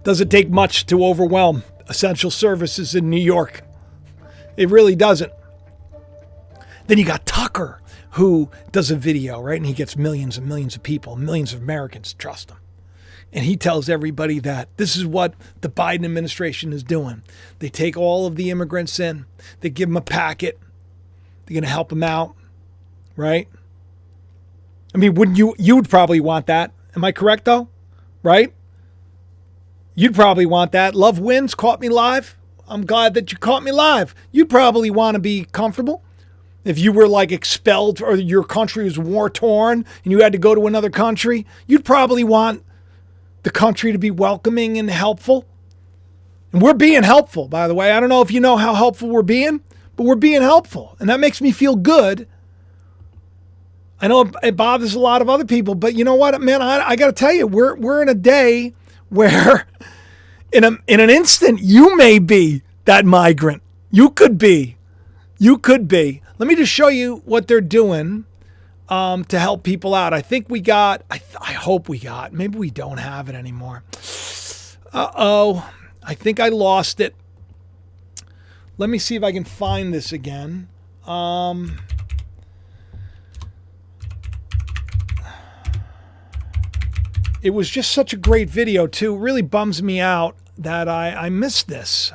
Doesn't take much to overwhelm essential services in New York. It really doesn't. Then you got Tucker, who does a video, right? And he gets millions and millions of people, millions of Americans trust him. And he tells everybody that this is what the Biden administration is doing. They take all of the immigrants in. They give them a packet. They're going to help them out, right? I mean, wouldn't you'd probably want that. Am I correct, though? Right? You'd probably want that. Love wins, caught me live. I'm glad that you caught me live. You'd probably want to be comfortable. If you were like expelled or your country was war torn and you had to go to another country, you'd probably want the country to be welcoming and helpful. And we're being helpful, by the way. I don't know if you know how helpful we're being, but we're being helpful. And that makes me feel good. I know it bothers a lot of other people, but you know what, man, I got to tell you, we're in a day where in an instant you may be that migrant. You could be. Let me just show you what they're doing to help people out. I think we got, I hope we got, maybe we don't have it anymore. Uh-oh, I think I lost it. Let me see if I can find this again. It was just such a great video too. It really bums me out that I missed this.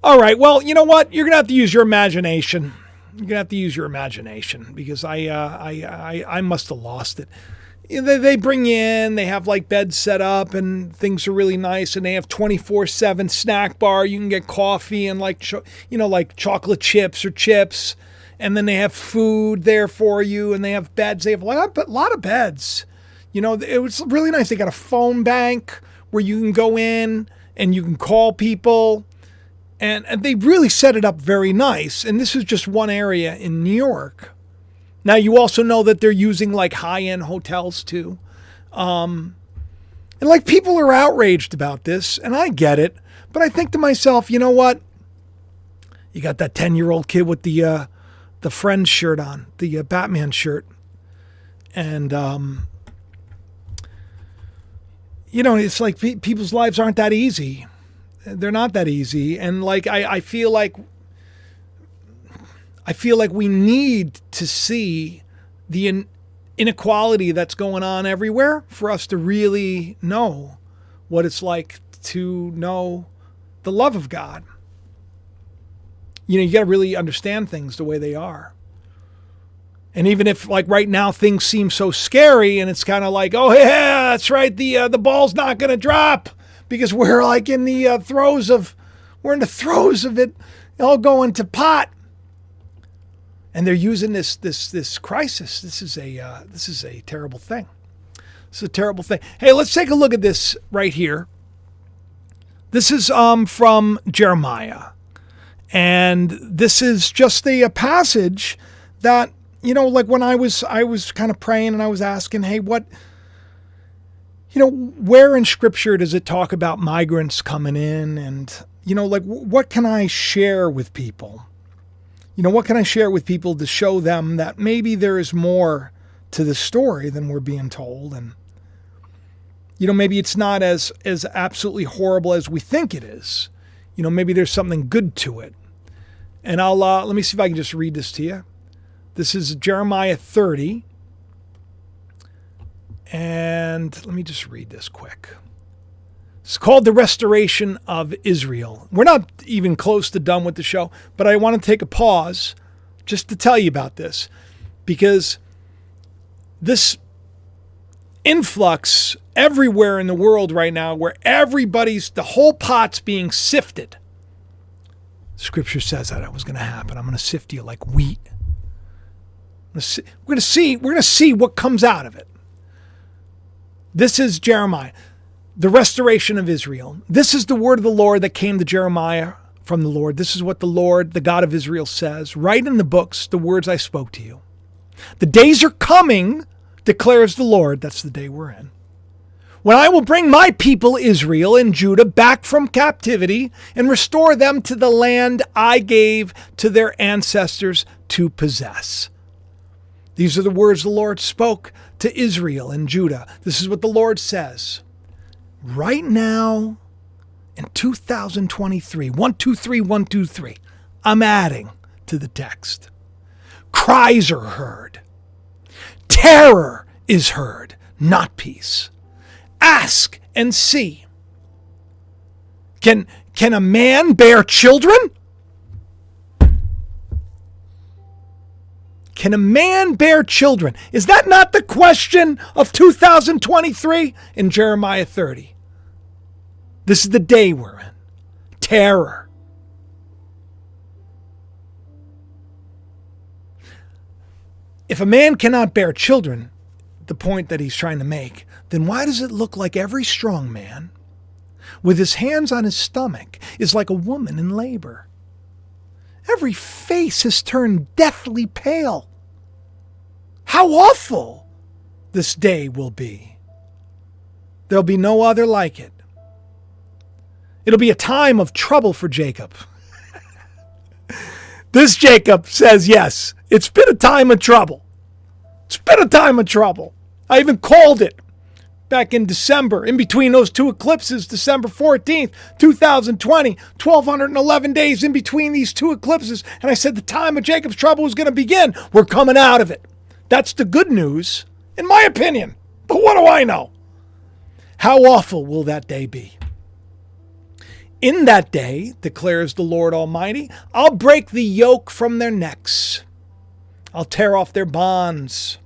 All right, well, you know what? You're gonna have to use your imagination. You're gonna have to use your imagination because I must have lost it. They bring you in, they have like beds set up and things are really nice, and they have 24/7 snack bar. You can get coffee and like chocolate chips or chips, and then they have food there for you, and they have beds. They have a lot of beds. You know, it was really nice. They got a phone bank where you can go in and you can call people. And they really set it up very nice. And this is just one area in New York. Now, you also know that they're using like high-end hotels too. And like people are outraged about this, and I get it. But I think to myself, you know what? You got that 10-year-old kid with the Friends shirt on, the Batman shirt. And, you know, it's like people's lives aren't that easy. They're not that easy. And like, I feel like we need to see the inequality that's going on everywhere for us to really know what it's like to know the love of God. You know, you got to really understand things the way they are. And even if like right now things seem so scary and it's kind of like, oh yeah, that's right. The ball's not going to drop. Because we're like in the throes of it, all going to pot, and they're using this crisis. This is a terrible thing. This is a terrible thing. Hey, let's take a look at this right here. This is from Jeremiah, and this is just a passage that, you know, like when I was kind of praying and I was asking, hey, what. You know, where in Scripture does it talk about migrants coming in? And, you know, like, what can I share with people? You know, what can I share with people to show them that maybe there is more to the story than we're being told? And, you know, maybe it's not as absolutely horrible as we think it is. You know, maybe there's something good to it. And I'll let me see if I can just read this to you. This is Jeremiah 30. And let me just read this quick. It's called The Restoration of Israel. We're not even close to done with the show, but I want to take a pause just to tell you about this, because this influx everywhere in the world right now where the whole pot's being sifted. Scripture says that it was going to happen. I'm going to sift you like wheat. We're going to see what comes out of it. This is Jeremiah. the restoration of Israel. This is the word of the Lord that came to Jeremiah from the Lord. This is what the Lord, the God of Israel, says. Write in the books the words I spoke to you. The days are coming, declares the Lord. That's the day we're in, when I will bring my people Israel and Judah back from captivity and restore them to the land I gave to their ancestors to possess. These are the words the Lord spoke to Israel and Judah. This is what the Lord says. Right now, in 2023, 123, 123, I'm adding to the text. Cries are heard. Terror is heard, not peace. Ask and see. Can a man bear children? Can a man bear children? Is that not the question of 2023 in Jeremiah 30? This is the day we're in. Terror. If a man cannot bear children, the point that he's trying to make, then why does it look like every strong man with his hands on his stomach is like a woman in labor? Every face has turned deathly pale. How awful this day will be. There'll be no other like it. It'll be a time of trouble for Jacob. This Jacob says, yes, it's been a time of trouble. It's been a time of trouble. I even called it back in December, in between those two eclipses, December 14th, 2020, 1,211 days in between these two eclipses. And I said the time of Jacob's trouble was going to begin. We're coming out of it. That's the good news, in my opinion. But what do I know? How awful will that day be? In that day, declares the Lord Almighty, I'll break the yoke from their necks. I'll tear off their bonds.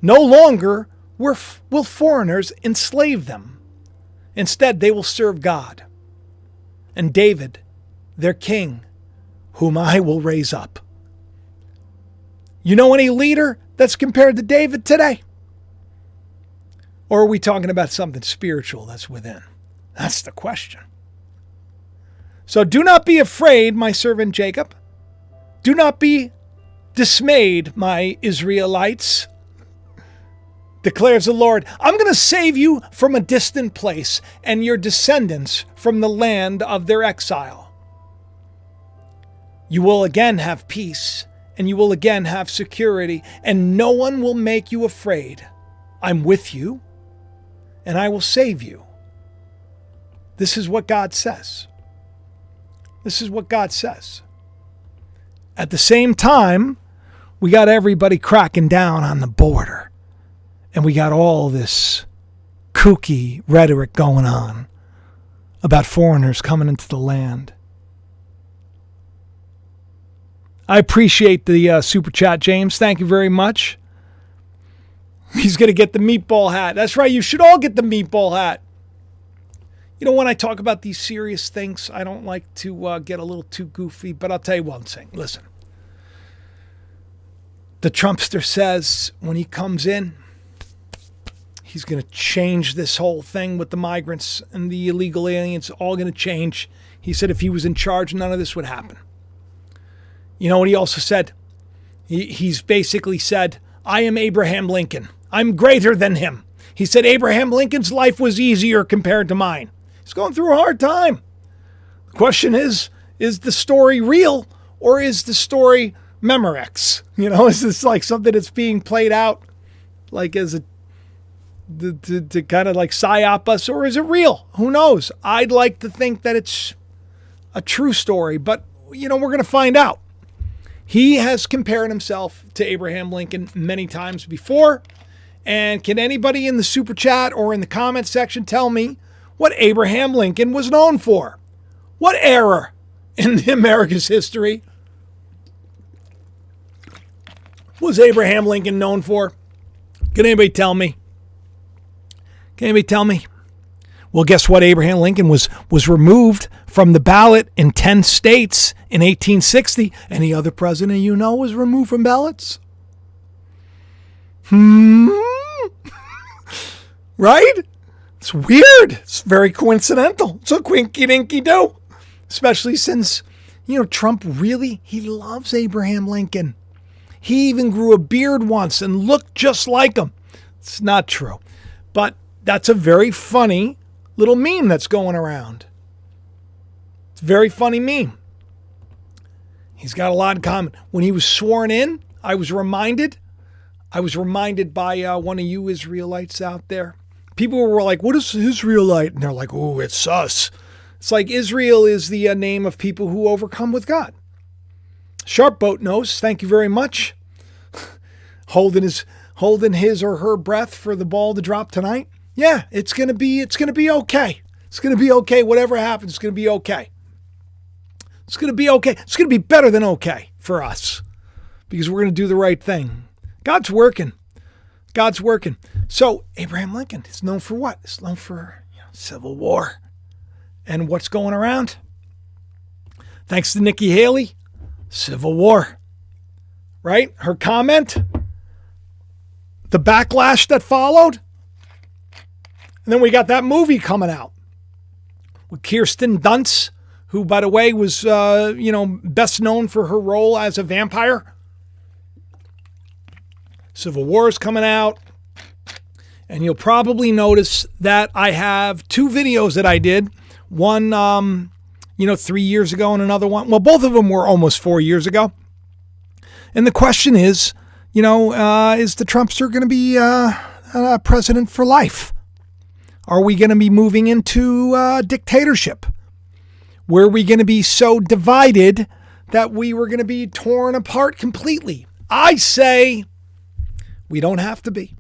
No longer will foreigners enslave them. Instead, they will serve God and David, their king, whom I will raise up. You know any leader that's compared to David today? Or are we talking about something spiritual that's within? That's the question. So do not be afraid, my servant Jacob. Do not be dismayed, my Israelites, declares the Lord. I'm going to save you from a distant place and your descendants from the land of their exile. You will again have peace and you will again have security, and no one will make you afraid. I'm with you and I will save you. This is what God says. This is what God says. At the same time, we got everybody cracking down on the border. And we got all this kooky rhetoric going on about foreigners coming into the land. I appreciate the super chat, James. Thank you very much. He's going to get the meatball hat. That's right. You should all get the meatball hat. You know, when I talk about these serious things, I don't like to get a little too goofy, but I'll tell you one thing. Listen, the Trumpster says when he comes in, he's going to change this whole thing with the migrants and the illegal aliens, all going to change. He said if he was in charge, none of this would happen. You know what he also said? He's basically said, I am Abraham Lincoln. I'm greater than him. He said Abraham Lincoln's life was easier compared to mine. He's going through a hard time. The question is the story real or is the story Memorex? You know, is this like something that's being played out like as a to kind of like psyop us, or is it real? Who knows? I'd like to think that it's a true story, but you know, we're going to find out. He has compared himself to Abraham Lincoln many times before. And can anybody in the super chat or in the comment section tell me what Abraham Lincoln was known for? What era in America's history was Abraham Lincoln known for? Can anybody tell me? Can anybody tell me? Well, guess what? Abraham Lincoln was removed from the ballot in 10 states in 1860. Any other president you know was removed from ballots? Right? It's weird. It's very coincidental. It's a quinky dinky do. Especially since, Trump he loves Abraham Lincoln. He even grew a beard once and looked just like him. It's not true. But that's a very funny little meme that's going around. It's a very funny meme. He's got a lot in common. When he was sworn in, I was reminded by one of you Israelites out there. People were like, what is Israelite? And they're like, oh, it's us. It's like Israel is the name of people who overcome with God. Sharp Boat knows. Thank you very much. Holding his or her breath for the ball to drop tonight. Yeah, it's gonna be okay. It's gonna be okay. Whatever happens, it's gonna be okay. It's gonna be okay. It's gonna be better than okay for us because we're gonna do the right thing. God's working. God's working. So Abraham Lincoln is known for what? He's known for Civil War. And what's going around? Thanks to Nikki Haley, Civil War. Right? Her comment, the backlash that followed. And then we got that movie coming out with Kirsten Dunst, who, by the way, was, best known for her role as a vampire. Civil War is coming out. And you'll probably notice that I have two videos that I did. One, 3 years ago and another one. Well, both of them were almost 4 years ago. And the question is, is the Trumpster going to be president for life? Are we going to be moving into dictatorship? Were we going to be so divided that we were going to be torn apart completely? I say we don't have to be.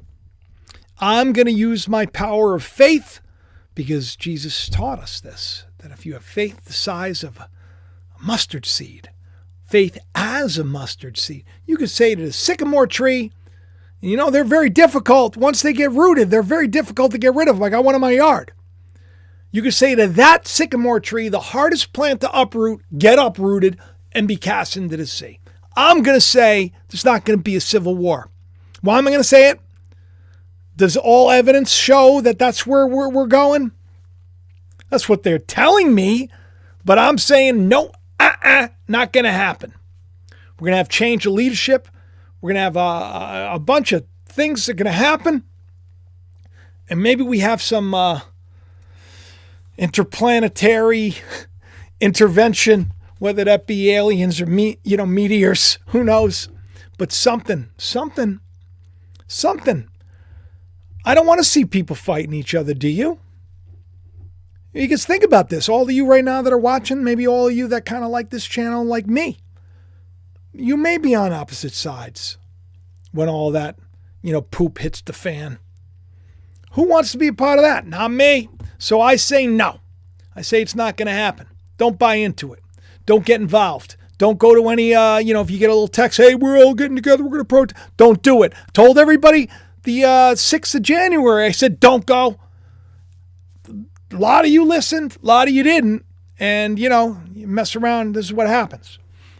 I'm going to use my power of faith because Jesus taught us this, that if you have faith the size of a mustard seed, faith as a mustard seed, you could say to the sycamore tree, they're very difficult. Once they get rooted, they're very difficult to get rid of. Like I got one in my yard. You could say to that sycamore tree, the hardest plant to uproot, get uprooted and be cast into the sea. I'm going to say there's not going to be a civil war. Why am I going to say it? Does all evidence show that that's where we're going? That's what they're telling me. But I'm saying no, not going to happen. We're going to have change of leadership. We're going to have a bunch of things that are going to happen. And maybe we have some interplanetary intervention, whether that be aliens or meteors, who knows? But something. I don't want to see people fighting each other, do you? You guys think about this. All of you right now that are watching, maybe all of you that kind of like this channel like me, you may be on opposite sides when all that, poop hits the fan. Who wants to be a part of that? Not me. So I say no. I say it's not going to happen. Don't buy into it. Don't get involved. Don't go to any, if you get a little text, hey, we're all getting together, we're going to protest. Don't do it. Told everybody the 6th of January, I said, don't go. A lot of you listened, a lot of you didn't. And, you mess around, this is what happens.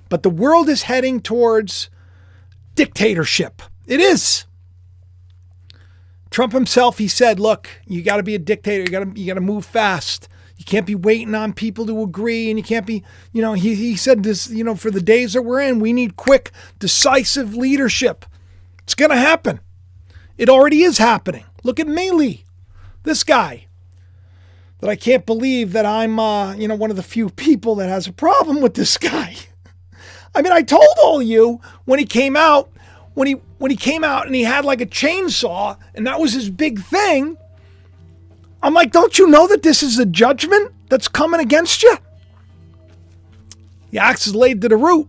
But the world is heading towards dictatorship. It is. Trump himself, he said, look, you got to be a dictator. You got to move fast. You can't be waiting on people to agree. And you can't be, he said this, for the days that we're in, we need quick, decisive leadership. It's going to happen. It already is happening. Look at Mealy, this guy. That I can't believe that I'm, one of the few people that has a problem with this guy. I mean, I told all of you when he came out, when he came out and he had like a chainsaw and that was his big thing. I'm like, don't you know that this is a judgment that's coming against you? The axe is laid to the root.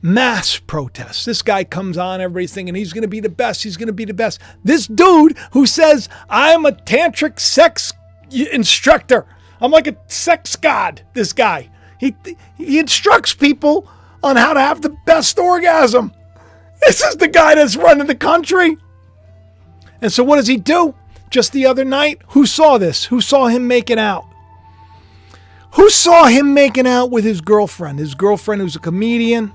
Mass protests. This guy comes on, everybody's thinking he's going to be the best. He's going to be the best. This dude who says, I'm a tantric sex instructor. I'm like a sex god, this guy. He instructs people on how to have the best orgasm. This is the guy that's running the country. And so what does he do? Just the other night, who saw this? Who saw him making out? Who saw him making out with his girlfriend? His girlfriend who's a comedian,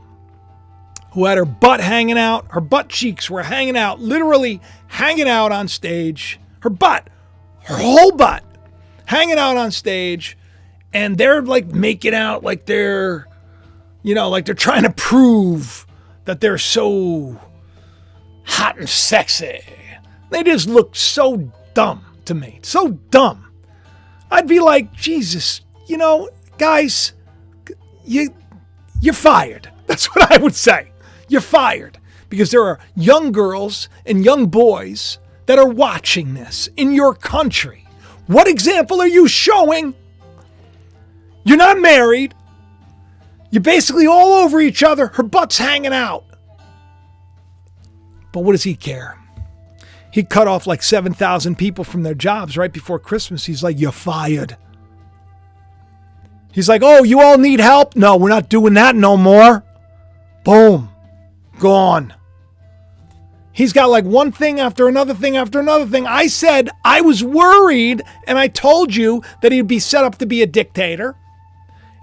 who had her butt hanging out. Her butt cheeks were hanging out, literally hanging out on stage. Her butt, her whole butt hanging out on stage, and they're like making out like they're, like they're trying to prove that they're so hot and sexy. They just look so dumb to me. So dumb. I'd be like, Jesus, guys, you're fired. That's what I would say. You're fired. Because there are young girls and young boys that are watching this in your country. What example are you showing? You're not married. You're basically all over each other. Her butt's hanging out. But what does he care? He cut off like 7,000 people from their jobs right before Christmas. He's like, you're fired. He's like, oh, you all need help? No, we're not doing that no more. Boom. Gone. He's got like one thing after another thing after another thing. I said I was worried, and I told you that he'd be set up to be a dictator.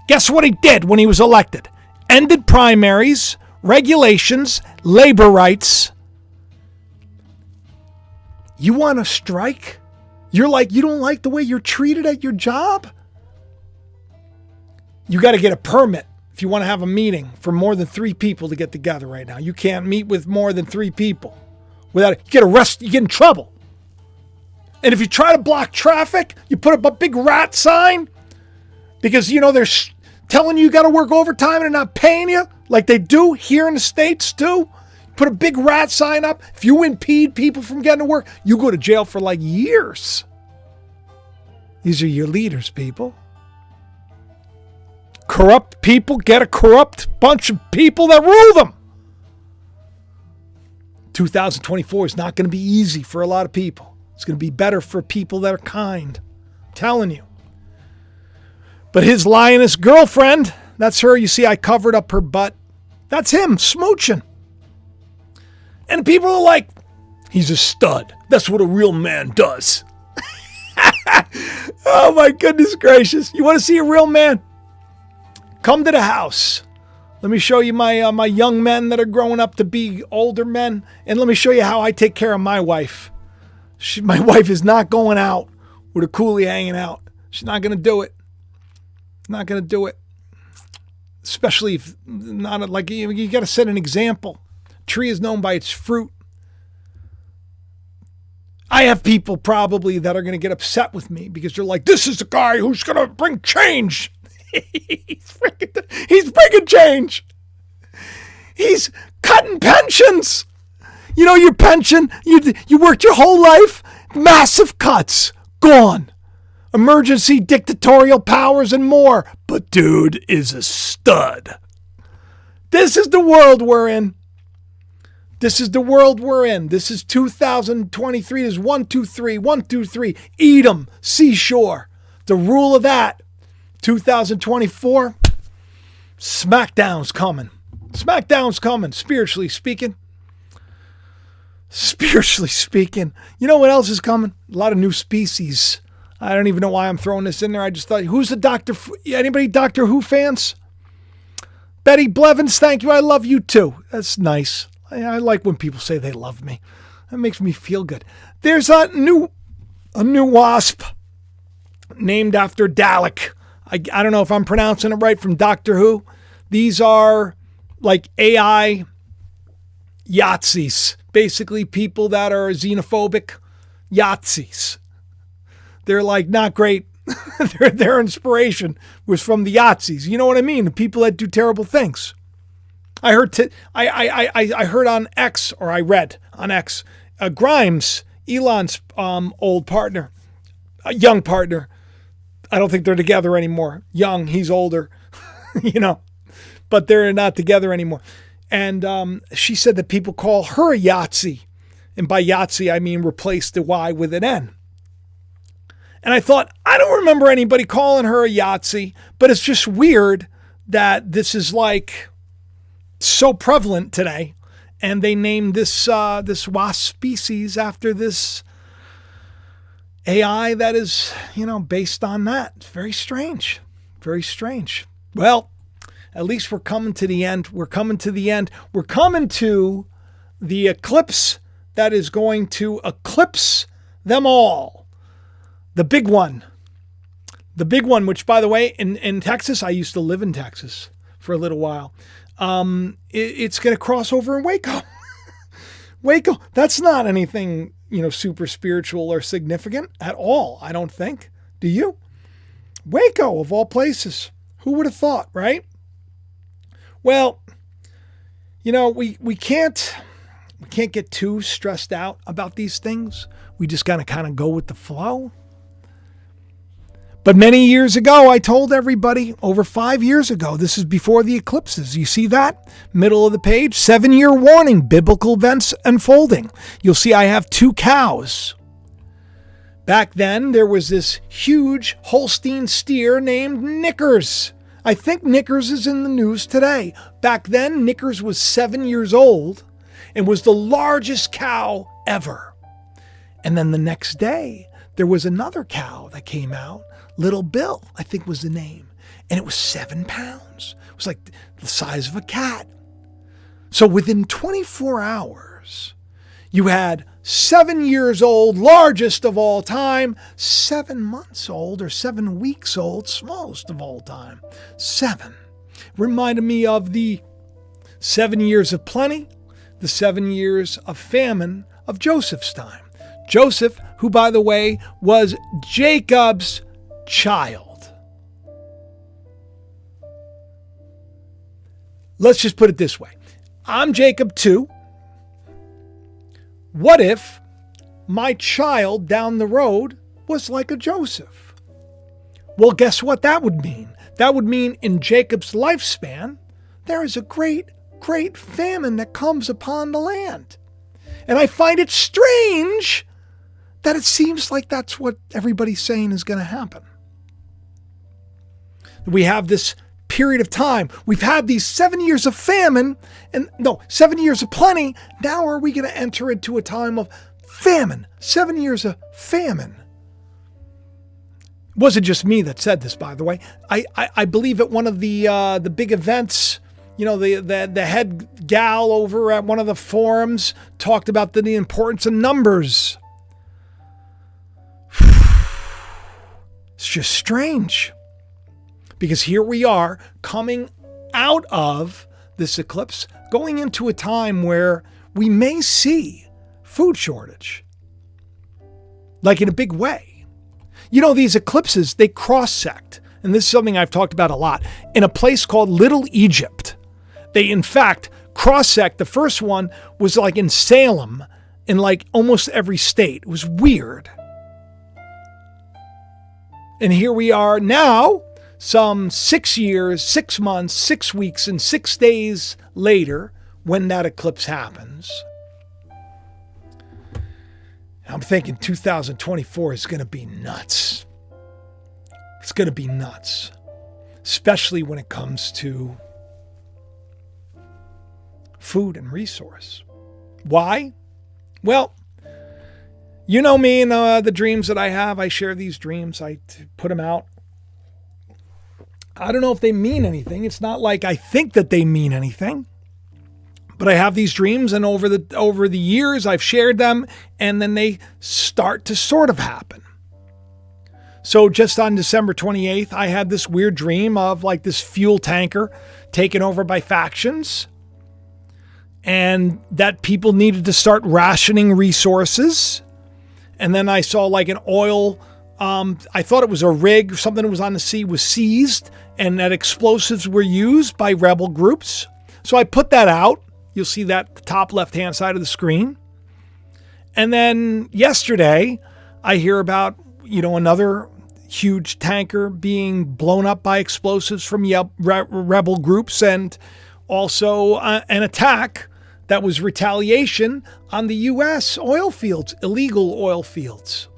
Guess what he did when he was elected? Ended primaries, regulations, labor rights. You want to strike? You don't like the way you're treated at your job? You got to get a permit if you want to have a meeting for more than 3 people to get together right now. You can't meet with more than 3 people. You get arrested, you get in trouble. And if you try to block traffic, you put up a big rat sign because, they're telling you got to work overtime and they're not paying you like they do here in the States too. Put a big rat sign up. If you impede people from getting to work, you go to jail for like years. These are your leaders, people. Corrupt people get a corrupt bunch of people that rule them. 2024 is not going to be easy for a lot of people. It's going to be better for people that are kind. I'm telling you. But his lioness girlfriend, that's her. You see, I covered up her butt. That's him smooching. And people are like, he's a stud. That's what a real man does. Oh my goodness gracious. You want to see a real man? Come to the house. Let me show you my young men that are growing up to be older men. And let me show you how I take care of my wife. My wife is not going out with a coolie hanging out. She's not going to do it. Not going to do it. Especially if not like you got to set an example. Tree is known by its fruit. I have people probably that are going to get upset with me because they're like, this is the guy who's going to bring change. He's bringing change. He's cutting pensions. Your pension, you worked your whole life, massive cuts, gone. Emergency dictatorial powers and more. But dude is a stud. This is the world we're in. This is the world we're in. This is 2023. There's 1, 2, 3, 1, 2, 3. Edom, seashore. The rule of that. 2024. Smackdown's coming. Smackdown's coming, spiritually speaking. Spiritually speaking. You know what else is coming? A lot of new species. I don't even know why I'm throwing this in there. I just thought, who's the anybody Doctor Who fans? Betty Blevins, thank you. I love you too. That's nice. I like when people say they love me. That makes me feel good. There's a new wasp named after Dalek. I don't know if I'm pronouncing it right, from Doctor Who. These are like AIysis, basically people that are xenophobic. Yahtzees. They're like not great. Their inspiration was from the Yahtzees. You know what I mean? The people that do terrible things. I heard I heard on X, or I read on X, Grimes, Elon's old partner, young partner. I don't think they're together anymore. Young, he's older, but they're not together anymore. And she said that people call her a Yahtzee. And by Yahtzee, I mean replace the Y with an N. And I thought, I don't remember anybody calling her a Yahtzee, but it's just weird that this is like so prevalent today. And they named this wasp species after this AI that is, based on that. It's very strange. Very strange. Well, at least we're coming to the end. We're coming to the end. We're coming to the eclipse that is going to eclipse them all. The big one. The big one, which by the way, in Texas, I used to live in Texas for a little while. It's going to cross over in Waco. Waco, that's not anything, super spiritual or significant at all, I don't think. Do you? Waco, of all places. Who would have thought, right? Well, we can't get too stressed out about these things. We just got to kind of go with the flow. But many years ago, I told everybody, over 5 years ago, this is before the eclipses. You see that? Middle of the page, 7-year warning, biblical events unfolding. You'll see I have 2 cows. Back then, there was this huge Holstein steer named Knickers. I think Knickers is in the news today. Back then, Knickers was 7 years old and was the largest cow ever. And then the next day, there was another cow that came out. Little Bill, I think was the name. And it was 7 pounds. It was like the size of a cat. So within 24 hours, you had 7 years old, largest of all time, 7 months old or 7 weeks old, smallest of all time. 7. Reminded me of the 7 years of plenty, the 7 years of famine of Joseph's time. Joseph, who by the way, was Jacob's child. Let's just put it this way. I'm Jacob too. What if my child down the road was like a Joseph? Well, guess what that would mean? That would mean in Jacob's lifespan, there is a great, great famine that comes upon the land. And I find it strange that it seems like that's what everybody's saying is going to happen. We have this period of time. We've had these 7 years of famine, 7 years of plenty. Now are we going to enter into a time of famine? 7 years of famine. It wasn't just me that said this, by the way. I believe at one of the big events, the head gal over at one of the forums talked about the importance of numbers. It's just strange. Because here we are coming out of this eclipse, going into a time where we may see food shortage. Like in a big way. These eclipses, they cross-sect. And this is something I've talked about a lot. In a place called Little Egypt. They, in fact, cross-sect. The first one was like in Salem, in like almost every state. It was weird. And here we are now, some 6 years, 6 months, 6 weeks, and 6 days later, when that eclipse happens. I'm thinking 2024 is going to be nuts. It's going to be nuts, especially when it comes to food and resource. Why? Well, you know me and the dreams that I have. I share these dreams. I put them out. I don't know if they mean anything. It's not like I think that they mean anything. But I have these dreams, and over the years I've shared them, and then they start to sort of happen. So just on December 28th, I had this weird dream of like this fuel tanker taken over by factions, and that people needed to start rationing resources. And then I saw like an oil, I thought it was a rig, something that was on the sea was seized, and that explosives were used by rebel groups. So I put that out. You'll see that the top left-hand side of the screen. And then yesterday, I hear about, another huge tanker being blown up by explosives from rebel groups, and also an attack that was retaliation on the U.S. oil fields, illegal oil fields.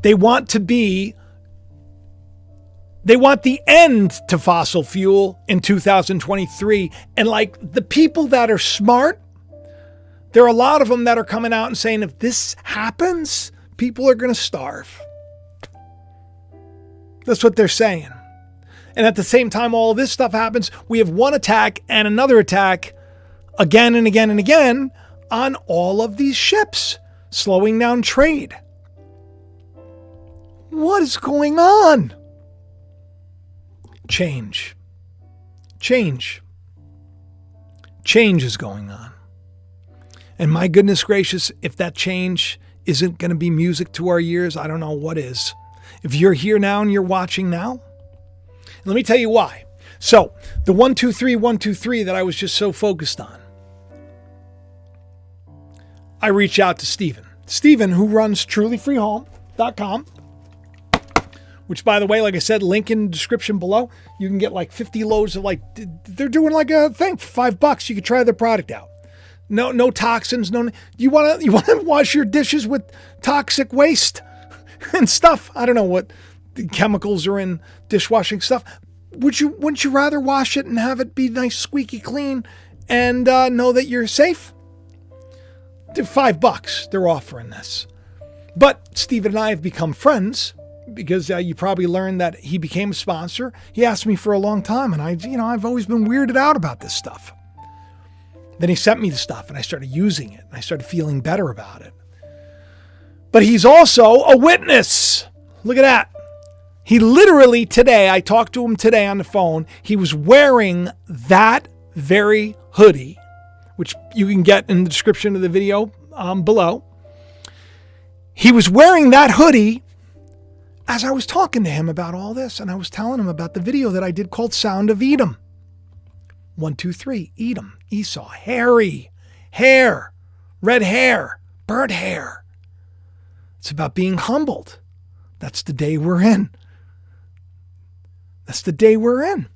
They want the end to fossil fuel in 2023. And like the people that are smart, there are a lot of them that are coming out and saying, if this happens, people are going to starve. That's what they're saying. And at the same time, all of this stuff happens, we have one attack and another attack again and again and again on all of these ships, slowing down trade. What is going on? Change. Change is going on. And my goodness gracious, if that change isn't going to be music to our ears, I don't know what is. If you're here now and you're watching now, let me tell you why. So the 1, 2, 3, 1, 2, 3 that I was just so focused on, I reached out to Stephen, who runs trulyfreehome.com, which, by the way, like I said, link in the description below. You can get like 50 loads of they're doing like a thing for $5. You can try their product out. No toxins. No, you want to wash your dishes with toxic waste and stuff. I don't know what the chemicals are in dishwashing stuff. Wouldn't you rather wash it and have it be nice, squeaky clean, and know that you're safe? $5. They're offering this. But Stephen and I have become friends because you probably learned that he became a sponsor. He asked me for a long time, and I've always been weirded out about this stuff. Then he sent me the stuff, and I started using it, and I started feeling better about it. But he's also a witness. Look at that. He literally today, I talked to him today on the phone, he was wearing that very hoodie, which you can get in the description of the video below. He was wearing that hoodie as I was talking to him about all this, and I was telling him about the video that I did called Sound of Edom. 1, 2, 3, Edom, Esau, hairy, hair, red hair, burnt hair. It's about being humbled. That's the day we're in. That's the day we're in.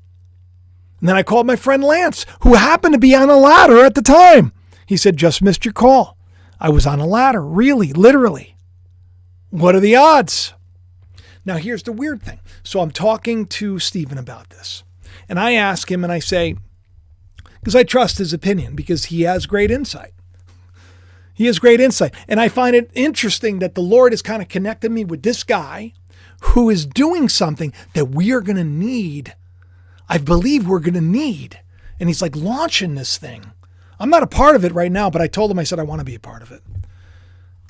And then I called my friend Lance, who happened to be on a ladder at the time. He said, just missed your call. I was on a ladder, really, literally. What are the odds? Now, here's the weird thing. So I'm talking to Stephen about this. And I ask him and I say, because I trust his opinion, because he has great insight. He has great insight. And I find it interesting that the Lord has kind of connected me with this guy who is doing something that we are going to need. I believe we're going to need. And he's like launching this thing. I'm not a part of it right now, but I told him, I said, I want to be a part of it.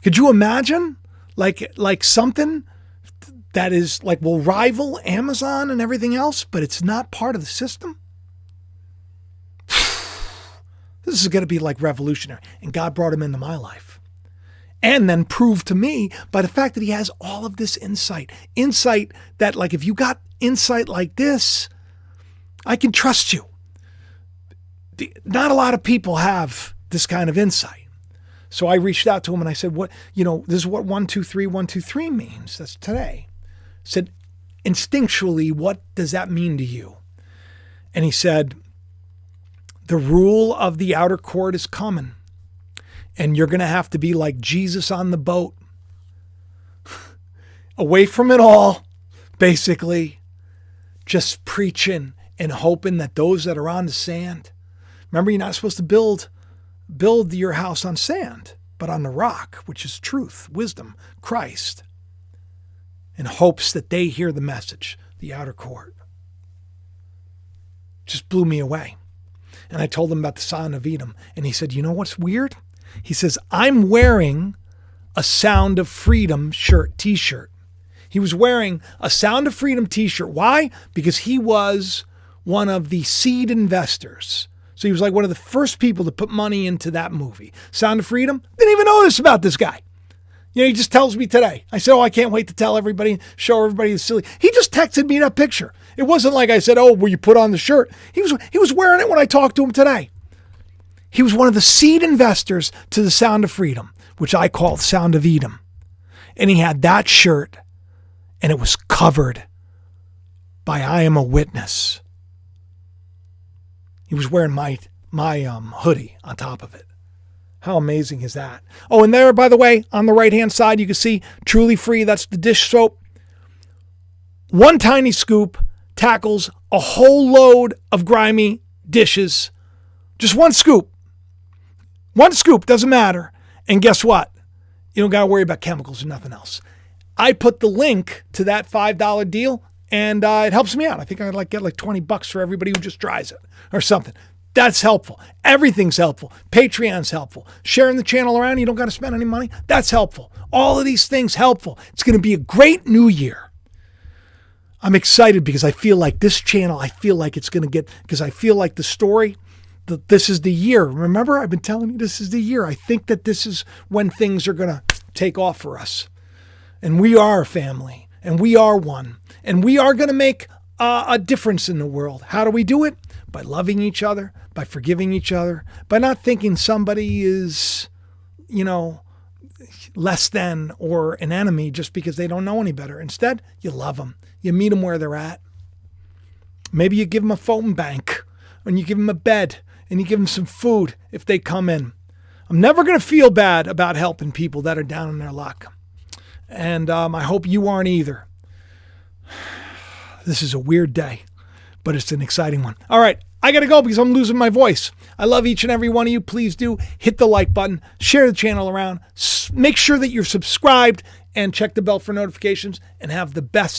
Could you imagine like something that is like will rival Amazon and everything else, but it's not part of the system? This is going to be like revolutionary. And God brought him into my life. And then proved to me by the fact that he has all of this insight. Insight that, like, if you got insight like this, I can trust you. Not a lot of people have this kind of insight. So I reached out to him and I said, this is what 1, 2, 3, 1, 2, 3 means. That's today. I said, instinctually, what does that mean to you? And he said, the rule of the outer court is coming. And you're going to have to be like Jesus on the boat. Away from it all, basically. Just preaching and hoping that those that are on the sand. Remember, you're not supposed to build your house on sand, but on the rock, which is truth, wisdom, Christ. In hopes that they hear the message, the outer court. Just blew me away. And I told him about the Sound of Edom. And he said, you know what's weird? He says, I'm wearing a Sound of Freedom t-shirt. He was wearing a Sound of Freedom t-shirt. Why? Because he was one of the seed investors. So he was like one of the first people to put money into that movie. Sound of Freedom? Didn't even know this about this guy. He just tells me today. I said, I can't wait to tell everybody, show everybody the silly. He just texted me that picture. It wasn't like I said, will you put on the shirt? He was wearing it when I talked to him today. He was one of the seed investors to the Sound of Freedom, which I call Sound of Edom. And he had that shirt, and it was covered by I Am a Witness. He was wearing my hoodie on top of it. How amazing is that? Oh, and there, by the way, on the right-hand side, you can see Truly Free. That's the dish soap. One tiny scoop tackles a whole load of grimy dishes. Just one scoop. One scoop, doesn't matter. And guess what? You don't got to worry about chemicals or nothing else. I put the link to that $5 deal, and it helps me out. I think I'd get like $20 for everybody who just tries it or something. That's helpful. Everything's helpful. Patreon's helpful. Sharing the channel around, you don't got to spend any money. That's helpful. All of these things helpful. It's going to be a great new year. I'm excited because I feel like this channel, it's going to get, because I feel like the story, that this is the year. Remember, I've been telling you this is the year. I think that this is when things are going to take off for us. And we are a family, and we are one, and we are going to make a difference in the world. How do we do it? By loving each other, by forgiving each other, by not thinking somebody is, less than or an enemy just because they don't know any better. Instead, you love them. You meet them where they're at. Maybe you give them a phone bank, and you give them a bed, and you give them some food if they come in. I'm never going to feel bad about helping people that are down in their luck. And I hope you aren't either. This is a weird day, but it's an exciting one. All right, I got to go because I'm losing my voice. I love each and every one of you. Please do hit the like button, share the channel around, make sure that you're subscribed, and check the bell for notifications, and have the best